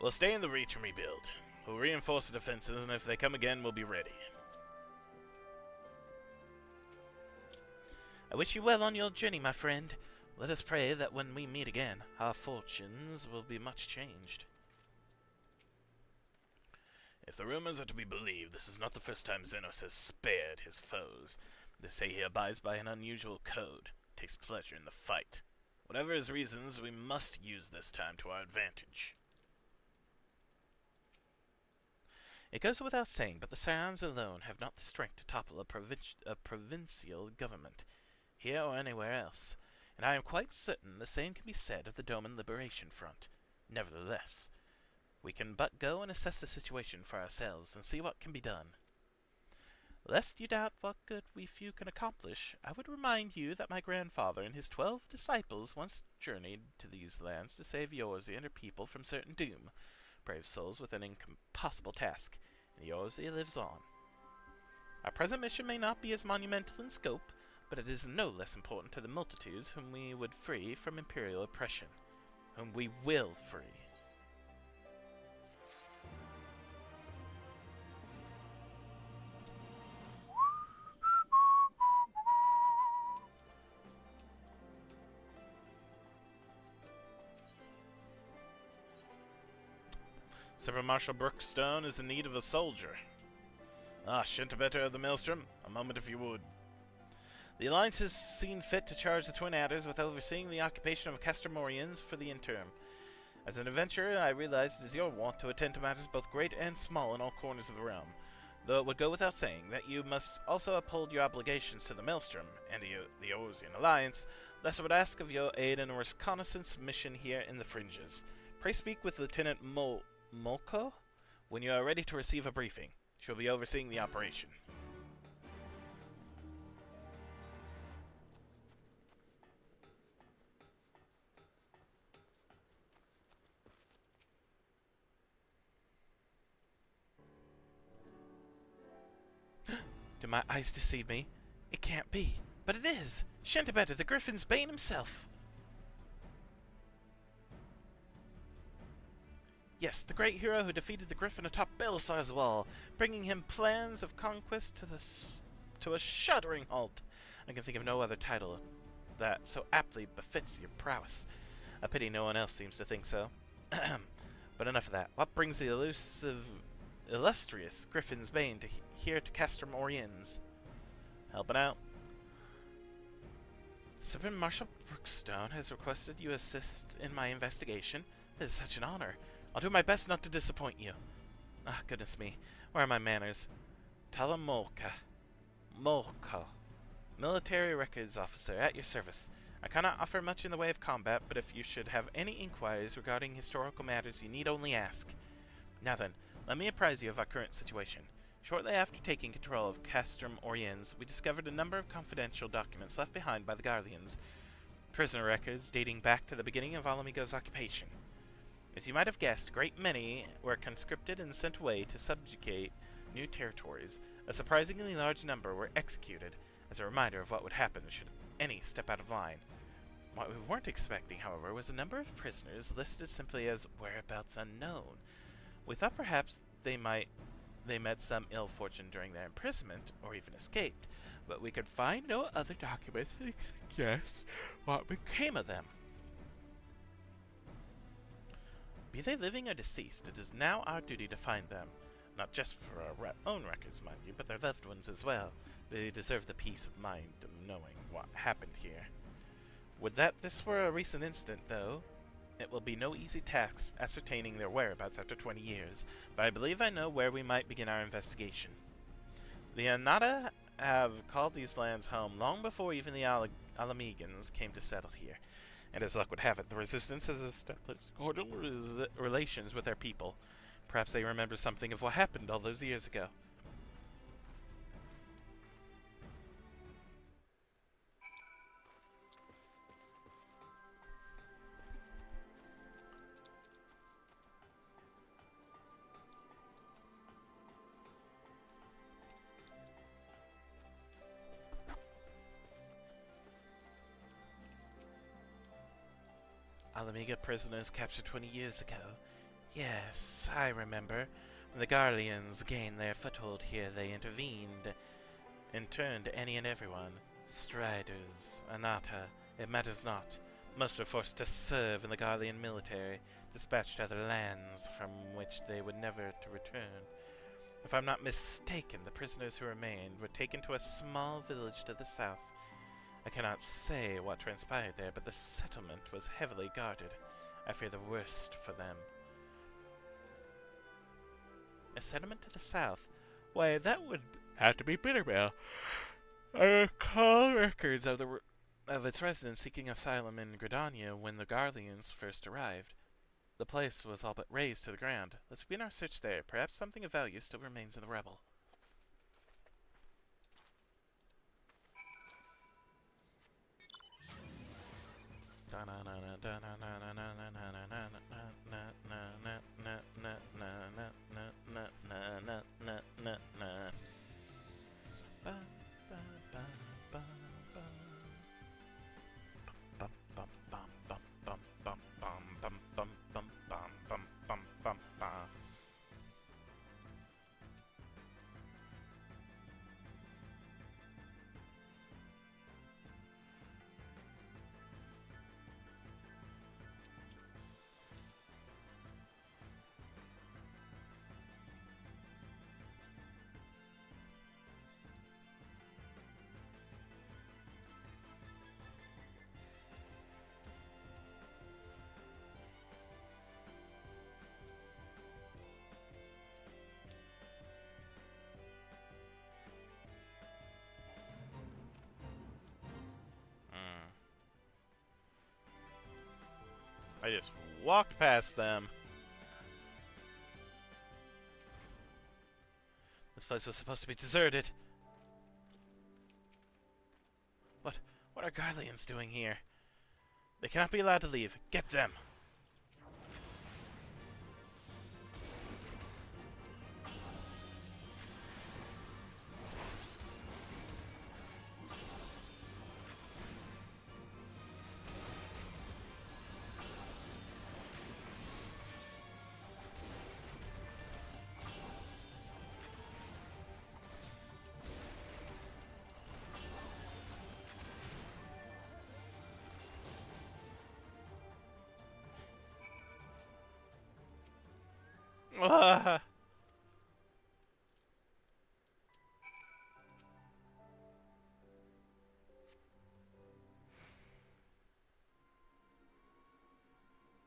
Speaker 13: We'll stay in the Reach and rebuild. We'll reinforce the defenses, and if they come again, we'll be ready. I wish you well on your journey, my friend. Let us pray that when we meet again, our fortunes will be much changed. If the rumors are to be believed, this is not the first time Xenos has spared his foes. They say he abides by an unusual code, takes pleasure in the fight. Whatever his reasons, we must use this time to our advantage. It goes without saying, but the Scions alone have not the strength to topple a provincial government, here or anywhere else, and I am quite certain the same can be said of the Doman Liberation Front. Nevertheless, we can but go and assess the situation for ourselves and see what can be done. Lest you doubt what good we few can accomplish, I would remind you that my grandfather and his 12 disciples once journeyed to these lands to save Yorzi and her people from certain doom. Brave souls with an impossible task, and Yorzi lives on. Our present mission may not be as monumental in scope, but it is no less important to the multitudes whom we would free from imperial oppression, whom we will free. Silver Marshal Brookstone is in need of a soldier. Ah, Shintabeta of the Maelstrom, a moment if you would. The Alliance has seen fit to charge the Twin Adders with overseeing the occupation of Castromorians for the interim. As an adventurer, I realize it is your wont to attend to matters both great and small in all corners of the realm, though it would go without saying that you must also uphold your obligations to the Maelstrom and the Ozian Alliance, thus I would ask of your aid in a reconnaissance mission here in the fringes. Pray speak with Lieutenant Molko when you are ready to receive a briefing. She'll be overseeing the operation. Do my eyes deceive me? It can't be. But it is! Shantabeta, the Griffin's Bane himself! Yes, the great hero who defeated the Griffin atop Belisar's wall, bringing him plans of conquest to a shuddering halt. I can think of no other title that so aptly befits your prowess. A pity no one else seems to think so. But enough of that. What brings the illustrious Griffin's Bane here to Castrum Oriens? Helping out. Supreme Marshal Brookstone has requested you assist in my investigation. It is such an honor. I'll do my best not to disappoint you. Ah, goodness me. Where are my manners? Talamolka. Molko. Military Records Officer, at your service. I cannot offer much in the way of combat, but if you should have any inquiries regarding historical matters, you need only ask. Now then, let me apprise you of our current situation. Shortly after taking control of Castrum Oriens, we discovered a number of confidential documents left behind by the Guardians. Prisoner records dating back to the beginning of Alamigo's occupation. As you might have guessed, a great many were conscripted and sent away to subjugate new territories. A surprisingly large number were executed, as a reminder of what would happen should any step out of line. What we weren't expecting, however, was a number of prisoners listed simply as whereabouts unknown. We thought perhaps they met some ill fortune during their imprisonment, or even escaped, but we could find no other documents to suggest what became of them. Be they living or deceased, it is now our duty to find them. Not just for our own records, mind you, but their loved ones as well. They deserve the peace of mind of knowing what happened here. Would that this were a recent incident, though, it will be no easy task ascertaining their whereabouts after 20 years, but I believe I know where we might begin our investigation. The Anata have called these lands home long before even the Alamegans came to settle here. And as luck would have it, the Resistance has established cordial relations with their people. Perhaps they remember something of what happened all those years ago. Alameda prisoners captured 20 years ago. Yes, I remember. When the Guardians gained their foothold here, they intervened and turned any and everyone. Striders, Anata, it matters not. Most were forced to serve in the Guardian military, dispatched to other lands from which they would never to return. If I'm not mistaken, the prisoners who remained were taken to a small village to the south. I cannot say what transpired there, but the settlement was heavily guarded. I fear the worst for them. A settlement to the south? Why, that would have to be Bittervale. I recall records of its residents seeking asylum in Gridania when the Guardians first arrived. The place was all but razed to the ground. Let's begin our search there. Perhaps something of value still remains in the rubble. I just walked past them. This place was supposed to be deserted. What are Guardians doing here? They cannot be allowed to leave. Get them!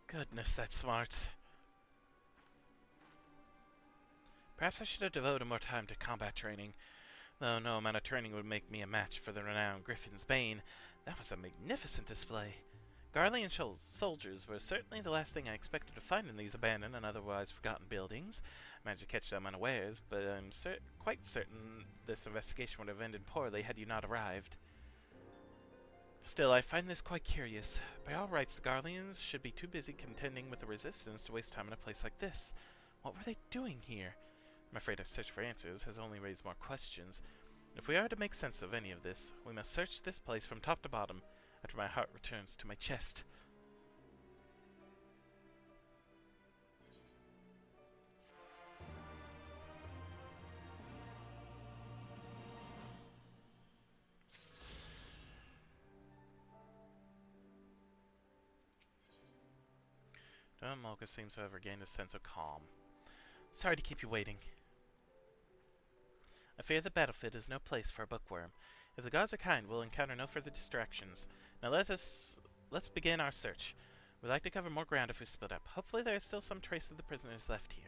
Speaker 13: Goodness, that smarts. Perhaps I should have devoted more time to combat training. Though no amount of training would make me a match for the renowned Griffin's Bane. That was a magnificent display. Guardian soldiers were certainly the last thing I expected to find in these abandoned and otherwise forgotten buildings. I managed to catch them unawares, but I'm quite certain this investigation would have ended poorly had you not arrived. Still, I find this quite curious. By all rights, the Guardians should be too busy contending with the Resistance to waste time in a place like this. What were they doing here? I'm afraid our search for answers has only raised more questions. If we are to make sense of any of this, we must search this place from top to bottom, after my heart returns to my chest. Don Mulga seems to have regained a sense of calm. Sorry to keep you waiting. I fear the battlefield is no place for a bookworm. If the gods are kind, we'll encounter no further distractions. Now let's begin our search. We'd like to cover more ground if we split up. Hopefully there is still some trace of the prisoners left here.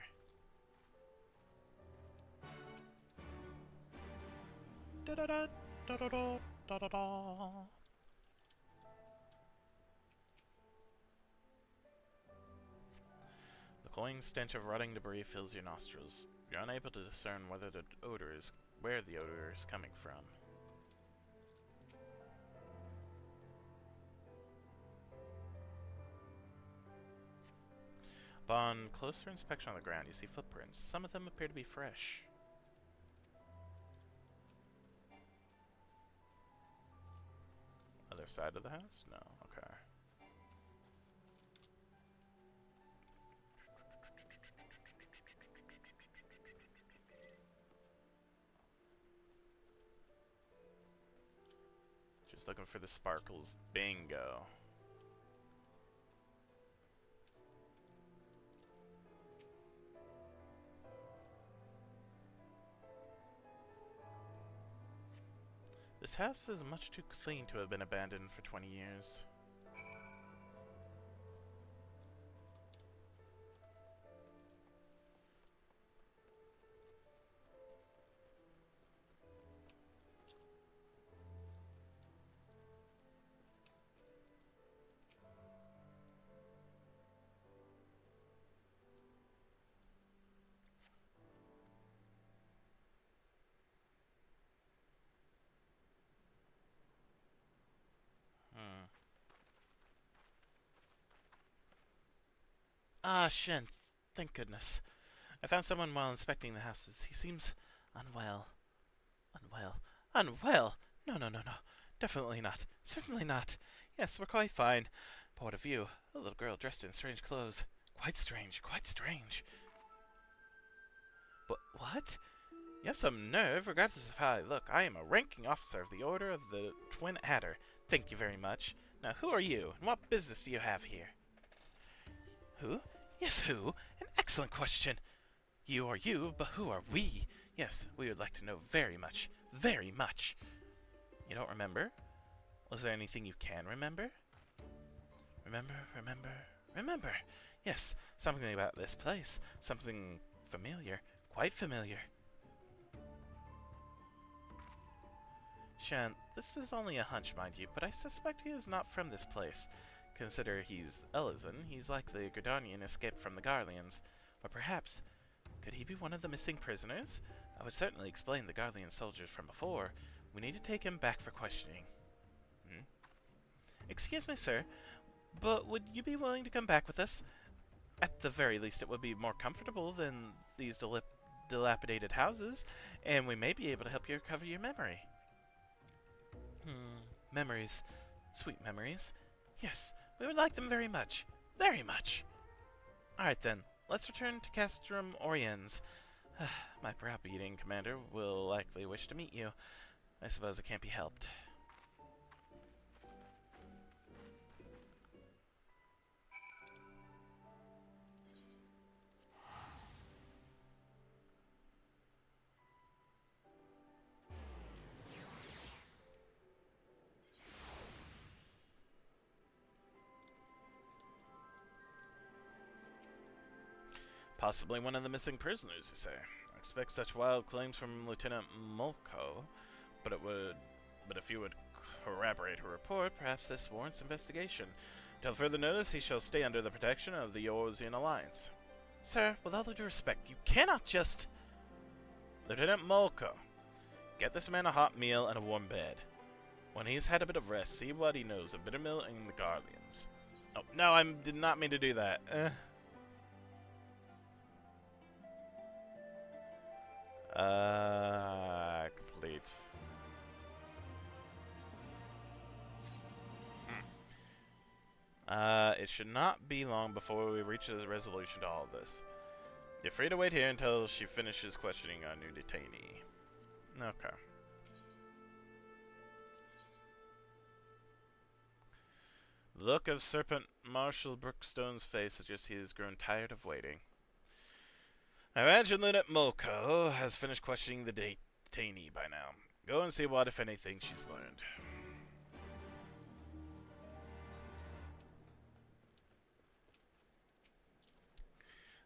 Speaker 13: Da-da-da, da-da-da, da-da-da. The cloying stench of rotting debris fills your nostrils. You're unable to discern where the odor is coming from. Upon closer inspection on the ground, you see footprints. Some of them appear to be fresh. Other side of the house? No. Okay. Just looking for the sparkles. Bingo. This house is much too clean to have been abandoned for 20 years. Ah, Shen, thank goodness. I found someone while inspecting the houses. He seems unwell. Unwell? No. Definitely not. Certainly not. Yes, we're quite fine. But what of you? A little girl dressed in strange clothes. Quite strange. But what? You have some nerve, regardless of how I look. I am a ranking officer of the Order of the Twin Adder. Thank you very much. Now, who are you, and what business do you have here? Who? Yes, who? An excellent question. You are you, but who are we? Yes, we would like to know very much. Very much. You don't remember? Was there anything you can remember? Remember. Yes, something about this place. Something familiar. Quite familiar. Shan, this is only a hunch, mind you, but I suspect he is not from this place. Consider he's Elizan, he's likely a Gridanian escaped from the Garleans. Or perhaps, could he be one of the missing prisoners? I would certainly explain the Garlean soldiers from before. We need to take him back for questioning. Excuse me, sir, but would you be willing to come back with us? At the very least, it would be more comfortable than these dilapidated houses, and we may be able to help you recover your memory. Memories. Sweet memories. Yes, we would like them very much. Very much. Alright then, let's return to Castrum Oriens. My browbeating commander will likely wish to meet you. I suppose it can't be helped. Possibly one of the missing prisoners, you say. I expect such wild claims from Lieutenant Molko, but if you would corroborate her report, perhaps this warrants investigation. Till further notice, he shall stay under the protection of the Eorzean Alliance. Sir, with all due respect, you cannot just... Lieutenant Molko, get this man a hot meal and a warm bed. When he's had a bit of rest, see what he knows of Bittermill and the Garleans. Oh, no, I did not mean to do that. Complete. It should not be long before we reach a resolution to all of this. You're free to wait here until she finishes questioning our new detainee. Okay. The look of Serpent Marshal Brookstone's face suggests he has grown tired of waiting. I imagine Lieutenant Molko has finished questioning the detainee by now. Go and see what, if anything, she's learned.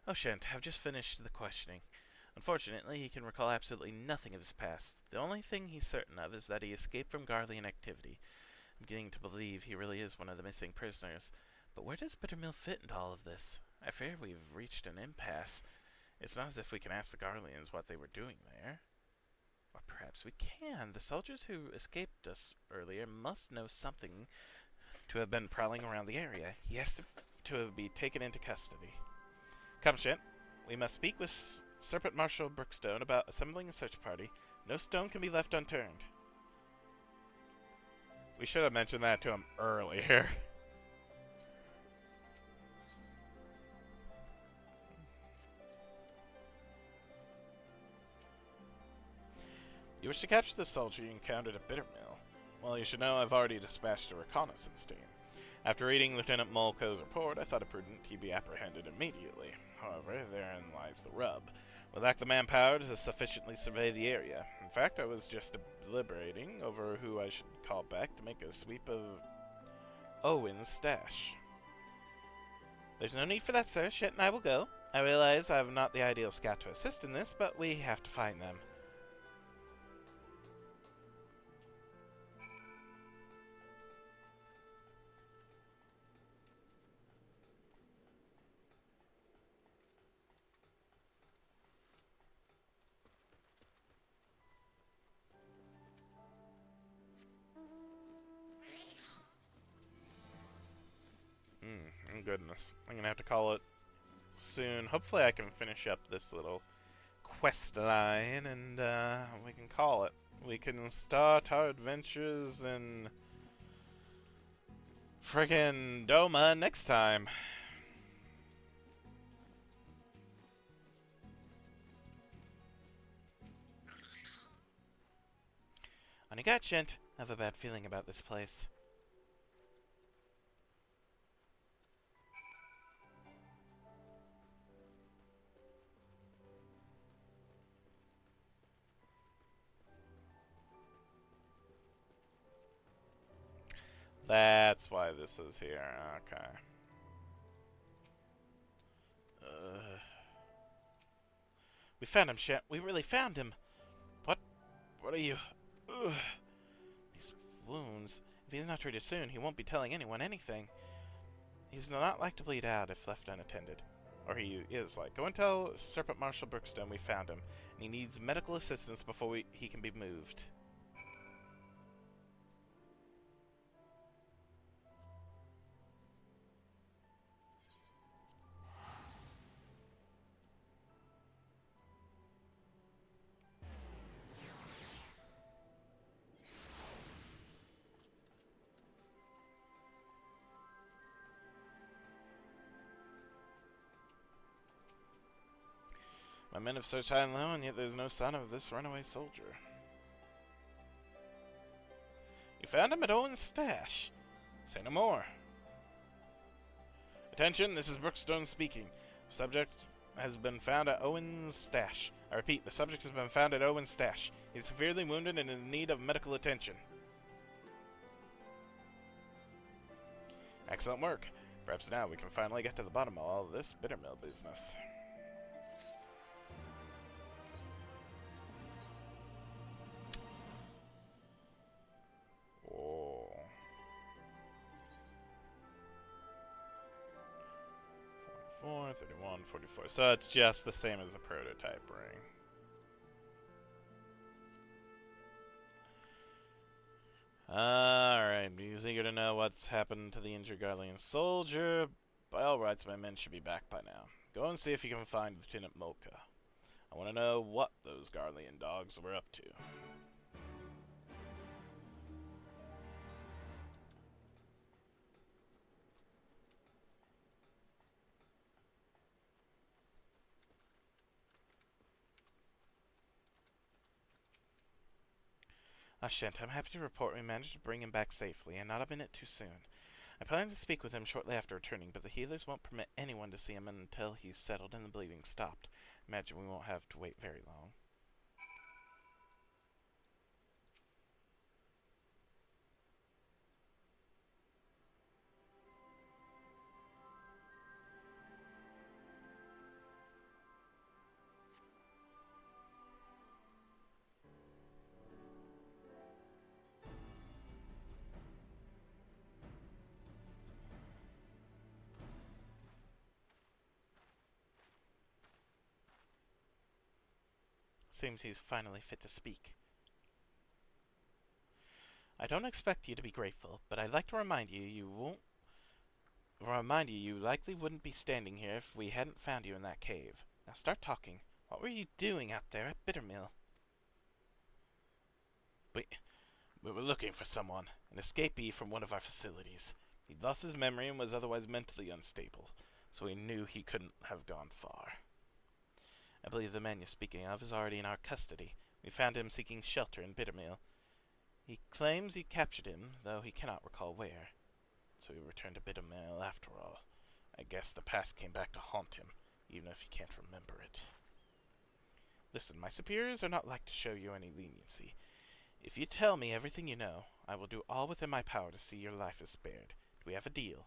Speaker 13: Oh, Shant, I've just finished the questioning. Unfortunately, he can recall absolutely nothing of his past. The only thing he's certain of is that he escaped from Garlean activity. I'm beginning to believe he really is one of the missing prisoners. But where does Bittermill fit into all of this? I fear we've reached an impasse. It's not as if we can ask the Garleans what they were doing there. Or perhaps we can. The soldiers who escaped us earlier must know something to have been prowling around the area. He has to be taken into custody. Come, Shent. We must speak with Serpent Marshal Brookstone about assembling a search party. No stone can be left unturned. We should have mentioned that to him earlier. You wish to capture the soldier you encountered at Bittermill? Well, you should know I've already dispatched a reconnaissance team. After reading Lieutenant Molko's report, I thought it prudent he be apprehended immediately. However, therein lies the rub. We lack the manpower to sufficiently survey the area. In fact, I was just deliberating over who I should call back to make a sweep of Owen's stash. There's no need for that, sir. Shent and I will go. I realize I have not the ideal scout to assist in this, but we have to find them. Goodness. I'm gonna have to call it soon. Hopefully I can finish up this little quest line and we can call it. We can start our adventures in friggin' Doma next time. On you got, Shent. I have a bad feeling about this place. That's why this is here. Okay. We found him, Shent. We really found him. What? What are you? Ugh. These wounds. If he's not treated soon, he won't be telling anyone anything. He's not like to bleed out if left unattended. Or he is like. Go and tell Serpent Marshal Brookstone we found him, and he needs medical assistance before he can be moved. My men have searched high and low, and yet there's no sign of this runaway soldier. You found him at Owen's stash. Say no more. Attention, this is Brookstone speaking. Subject has been found at Owen's stash. I repeat, the subject has been found at Owen's stash. He's severely wounded and in need of medical attention. Excellent work. Perhaps now we can finally get to the bottom of all of this Bittermill business. Oh. 44, 31, 44. So it's just the same as the prototype ring. Alright, he's eager to know what's happened to the injured Garlean soldier. By all rights, my men should be back by now. Go and see if you can find Lieutenant Molka. I want to know what those Garlean dogs were up to. Shent, I'm happy to report we managed to bring him back safely, and not a minute too soon. I plan to speak with him shortly after returning, but the healers won't permit anyone to see him until he's settled and the bleeding stopped. Imagine we won't have to wait very long. Seems he's finally fit to speak. I don't expect you to be grateful, but I'd like to remind you you likely wouldn't be standing here if we hadn't found you in that cave. Now start talking. What were you doing out there at Bittermill? We were looking for someone, an escapee from one of our facilities. He'd lost his memory and was otherwise mentally unstable, so we knew he couldn't have gone far. I believe the man you're speaking of is already in our custody. We found him seeking shelter in Bittermill. He claims you captured him, though he cannot recall where. So he returned to Bittermill after all. I guess the past came back to haunt him, even if he can't remember it. Listen, my superiors are not like to show you any leniency. If you tell me everything you know, I will do all within my power to see your life is spared. Do we have a deal?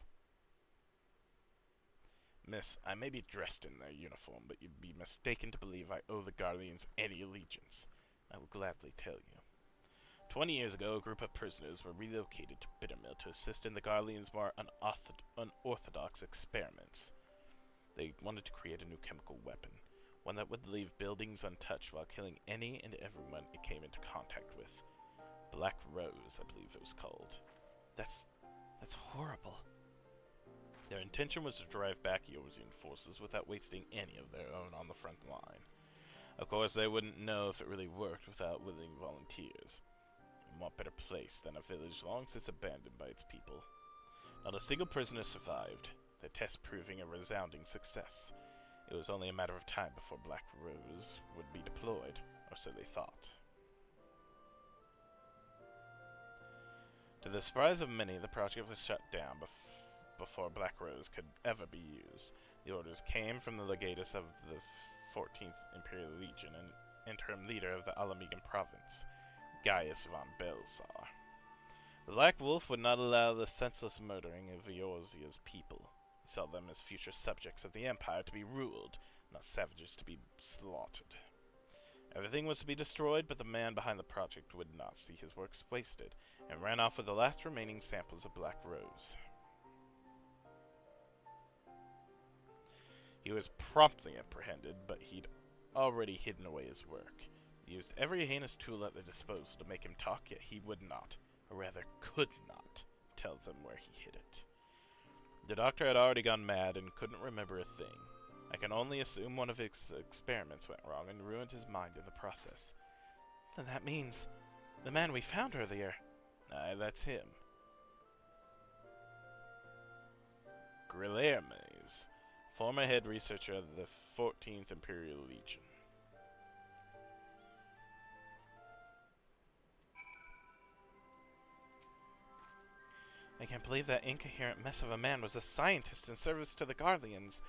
Speaker 13: Miss, I may be dressed in their uniform, but you'd be mistaken to believe I owe the Guardians any allegiance. I will gladly tell you. 20 years ago, a group of prisoners were relocated to Bittermill to assist in the Guardians' more unorthodox experiments. They wanted to create a new chemical weapon, one that would leave buildings untouched while killing any and everyone it came into contact with. Black Rose, I believe it was called. That's horrible. Their intention was to drive back Eorzean forces without wasting any of their own on the front line. Of course, they wouldn't know if it really worked without willing volunteers. And what better place than a village long since abandoned by its people? Not a single prisoner survived, their test proving a resounding success. It was only a matter of time before Black Rose would be deployed, or so they thought. To the surprise of many, the project was shut down before Black Rose could ever be used. The orders came from the legatus of the 14th Imperial Legion and interim leader of the Alamegan province, Gaius von Belsar. The Black Wolf would not allow the senseless murdering of Eorzea's people. He saw them as future subjects of the Empire to be ruled, not savages to be slaughtered. Everything was to be destroyed, but the man behind the project would not see his works wasted, and ran off with the last remaining samples of Black Rose. He was promptly apprehended, but he'd already hidden away his work. He used every heinous tool at their disposal to make him talk, yet he would not, or rather could not, tell them where he hid it. The doctor had already gone mad and couldn't remember a thing. I can only assume one of his experiments went wrong and ruined his mind in the process. Then that means the man we found earlier. Aye, that's him. Grillermes, former head researcher of the 14th Imperial Legion. I can't believe that incoherent mess of a man was a scientist in service to the Guardians.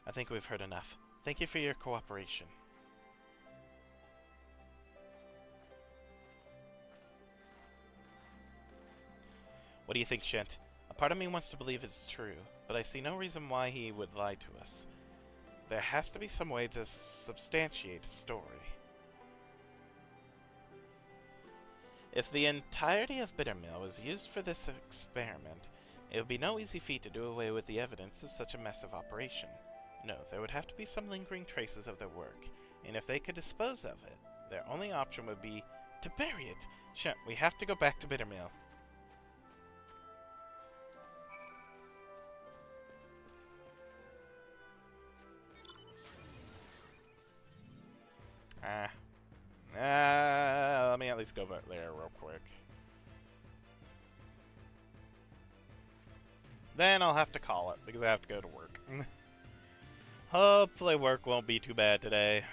Speaker 13: I think we've heard enough. Thank you for your cooperation. What do you think, Shent? A part of me wants to believe it's true, but I see no reason why he would lie to us. There has to be some way to substantiate his story. If the entirety of Bittermill was used for this experiment, it would be no easy feat to do away with the evidence of such a massive operation. No, there would have to be some lingering traces of their work, and if they could dispose of it, their only option would be to bury it. Shent, we have to go back to Bittermill. Let me at least go back there real quick. Then I'll have to call it, because I have to go to work. Hopefully work won't be too bad today.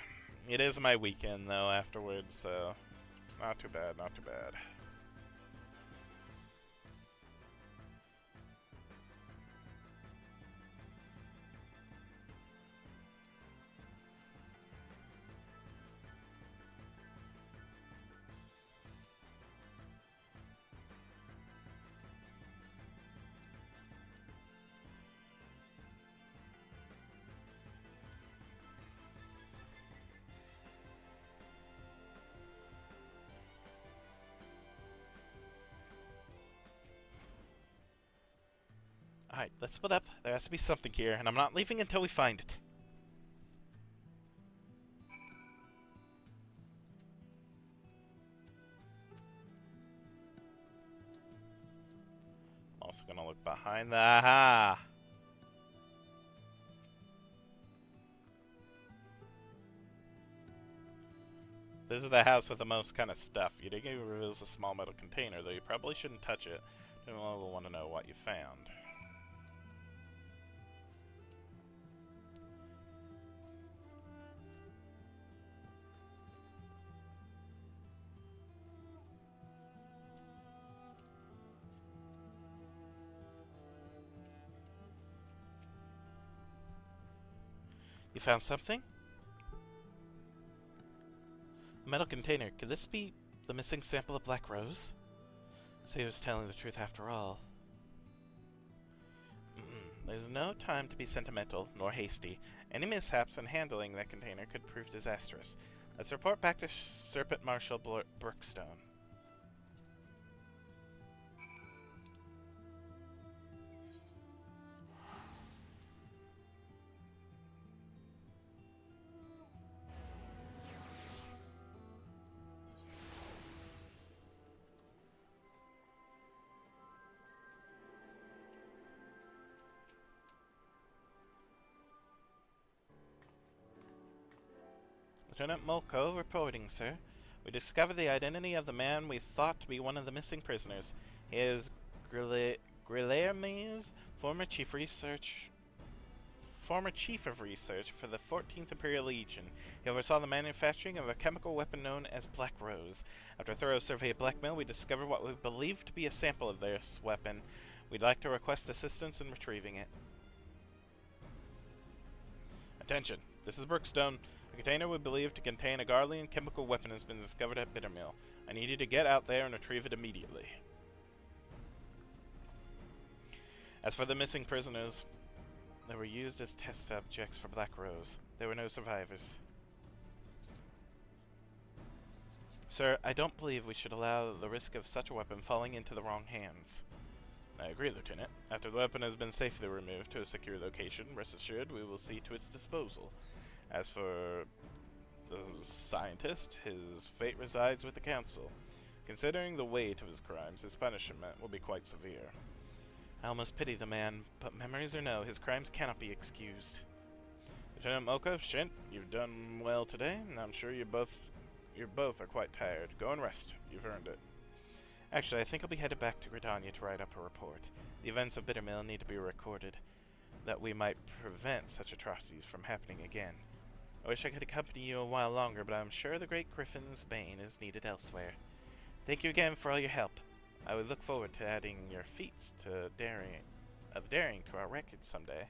Speaker 13: It is my weekend, though, afterwards, so not too bad, not too bad. Alright, let's split up. There has to be something here, and I'm not leaving until we find it. Also gonna look behind the... Aha! This is the house with the most kind of stuff. You dig it reveals a small metal container, though you probably shouldn't touch it. You will want to know what you found. You found something? A metal container. Could this be the missing sample of Black Rose? So he was telling the truth after all. There's no time to be sentimental, nor hasty. Any mishaps in handling that container could prove disastrous. Let's report back to Serpent Marshal Brookstone. Lieutenant Molko reporting, sir. We discovered the identity of the man we thought to be one of the missing prisoners. He is Guilherme's former chief of research for the 14th Imperial Legion. He oversaw the manufacturing of a chemical weapon known as Black Rose. After a thorough survey of Black Mill, we discovered what we believed to be a sample of this weapon. We'd like to request assistance in retrieving it. Attention, this is Brookstone. A container we believe to contain a Garlean chemical weapon has been discovered at Bittermill. I need you to get out there and retrieve it immediately. As for the missing prisoners, they were used as test subjects for Black Rose. There were no survivors. Sir, I don't believe we should allow the risk of such a weapon falling into the wrong hands. I agree, Lieutenant. After the weapon has been safely removed to a secure location, rest assured we will see to its disposal. As for the scientist, his fate resides with the Council. Considering the weight of his crimes, his punishment will be quite severe. I almost pity the man, but memories or no, his crimes cannot be excused. Lieutenant Molko, Shint, you've done well today, and I'm sure you both are quite tired. Go and rest. You've earned it. Actually, I think I'll be headed back to Gridania to write up a report. The events of Bittermill need to be recorded, that we might prevent such atrocities from happening again. I wish I could accompany you a while longer, but I'm sure the great Griffin's bane is needed elsewhere. Thank you again for all your help. I would look forward to adding your feats to daring to our record someday.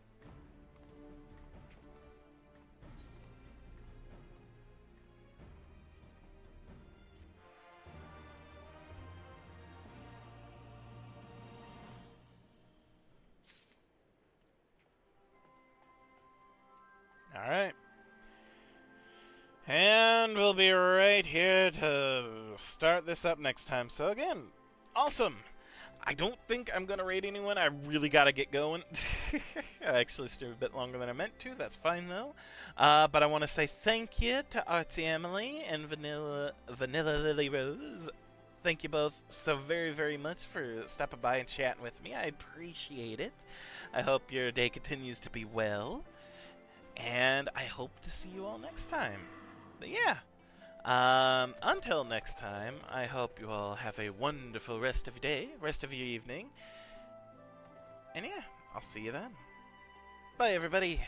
Speaker 13: Alright. And we'll be right here to start this up next time. So again, awesome! I don't think I'm going to raid anyone. I really got to get going. I actually stayed a bit longer than I meant to. That's fine, though. But I want to say thank you to Artsy Emily and Vanilla Lily Rose. Thank you both so very, very much for stopping by and chatting with me. I appreciate it. I hope your day continues to be well. And I hope to see you all next time. But yeah. Until next time, I hope you all have a wonderful rest of your day, rest of your evening. And yeah, I'll see you then. Bye, everybody.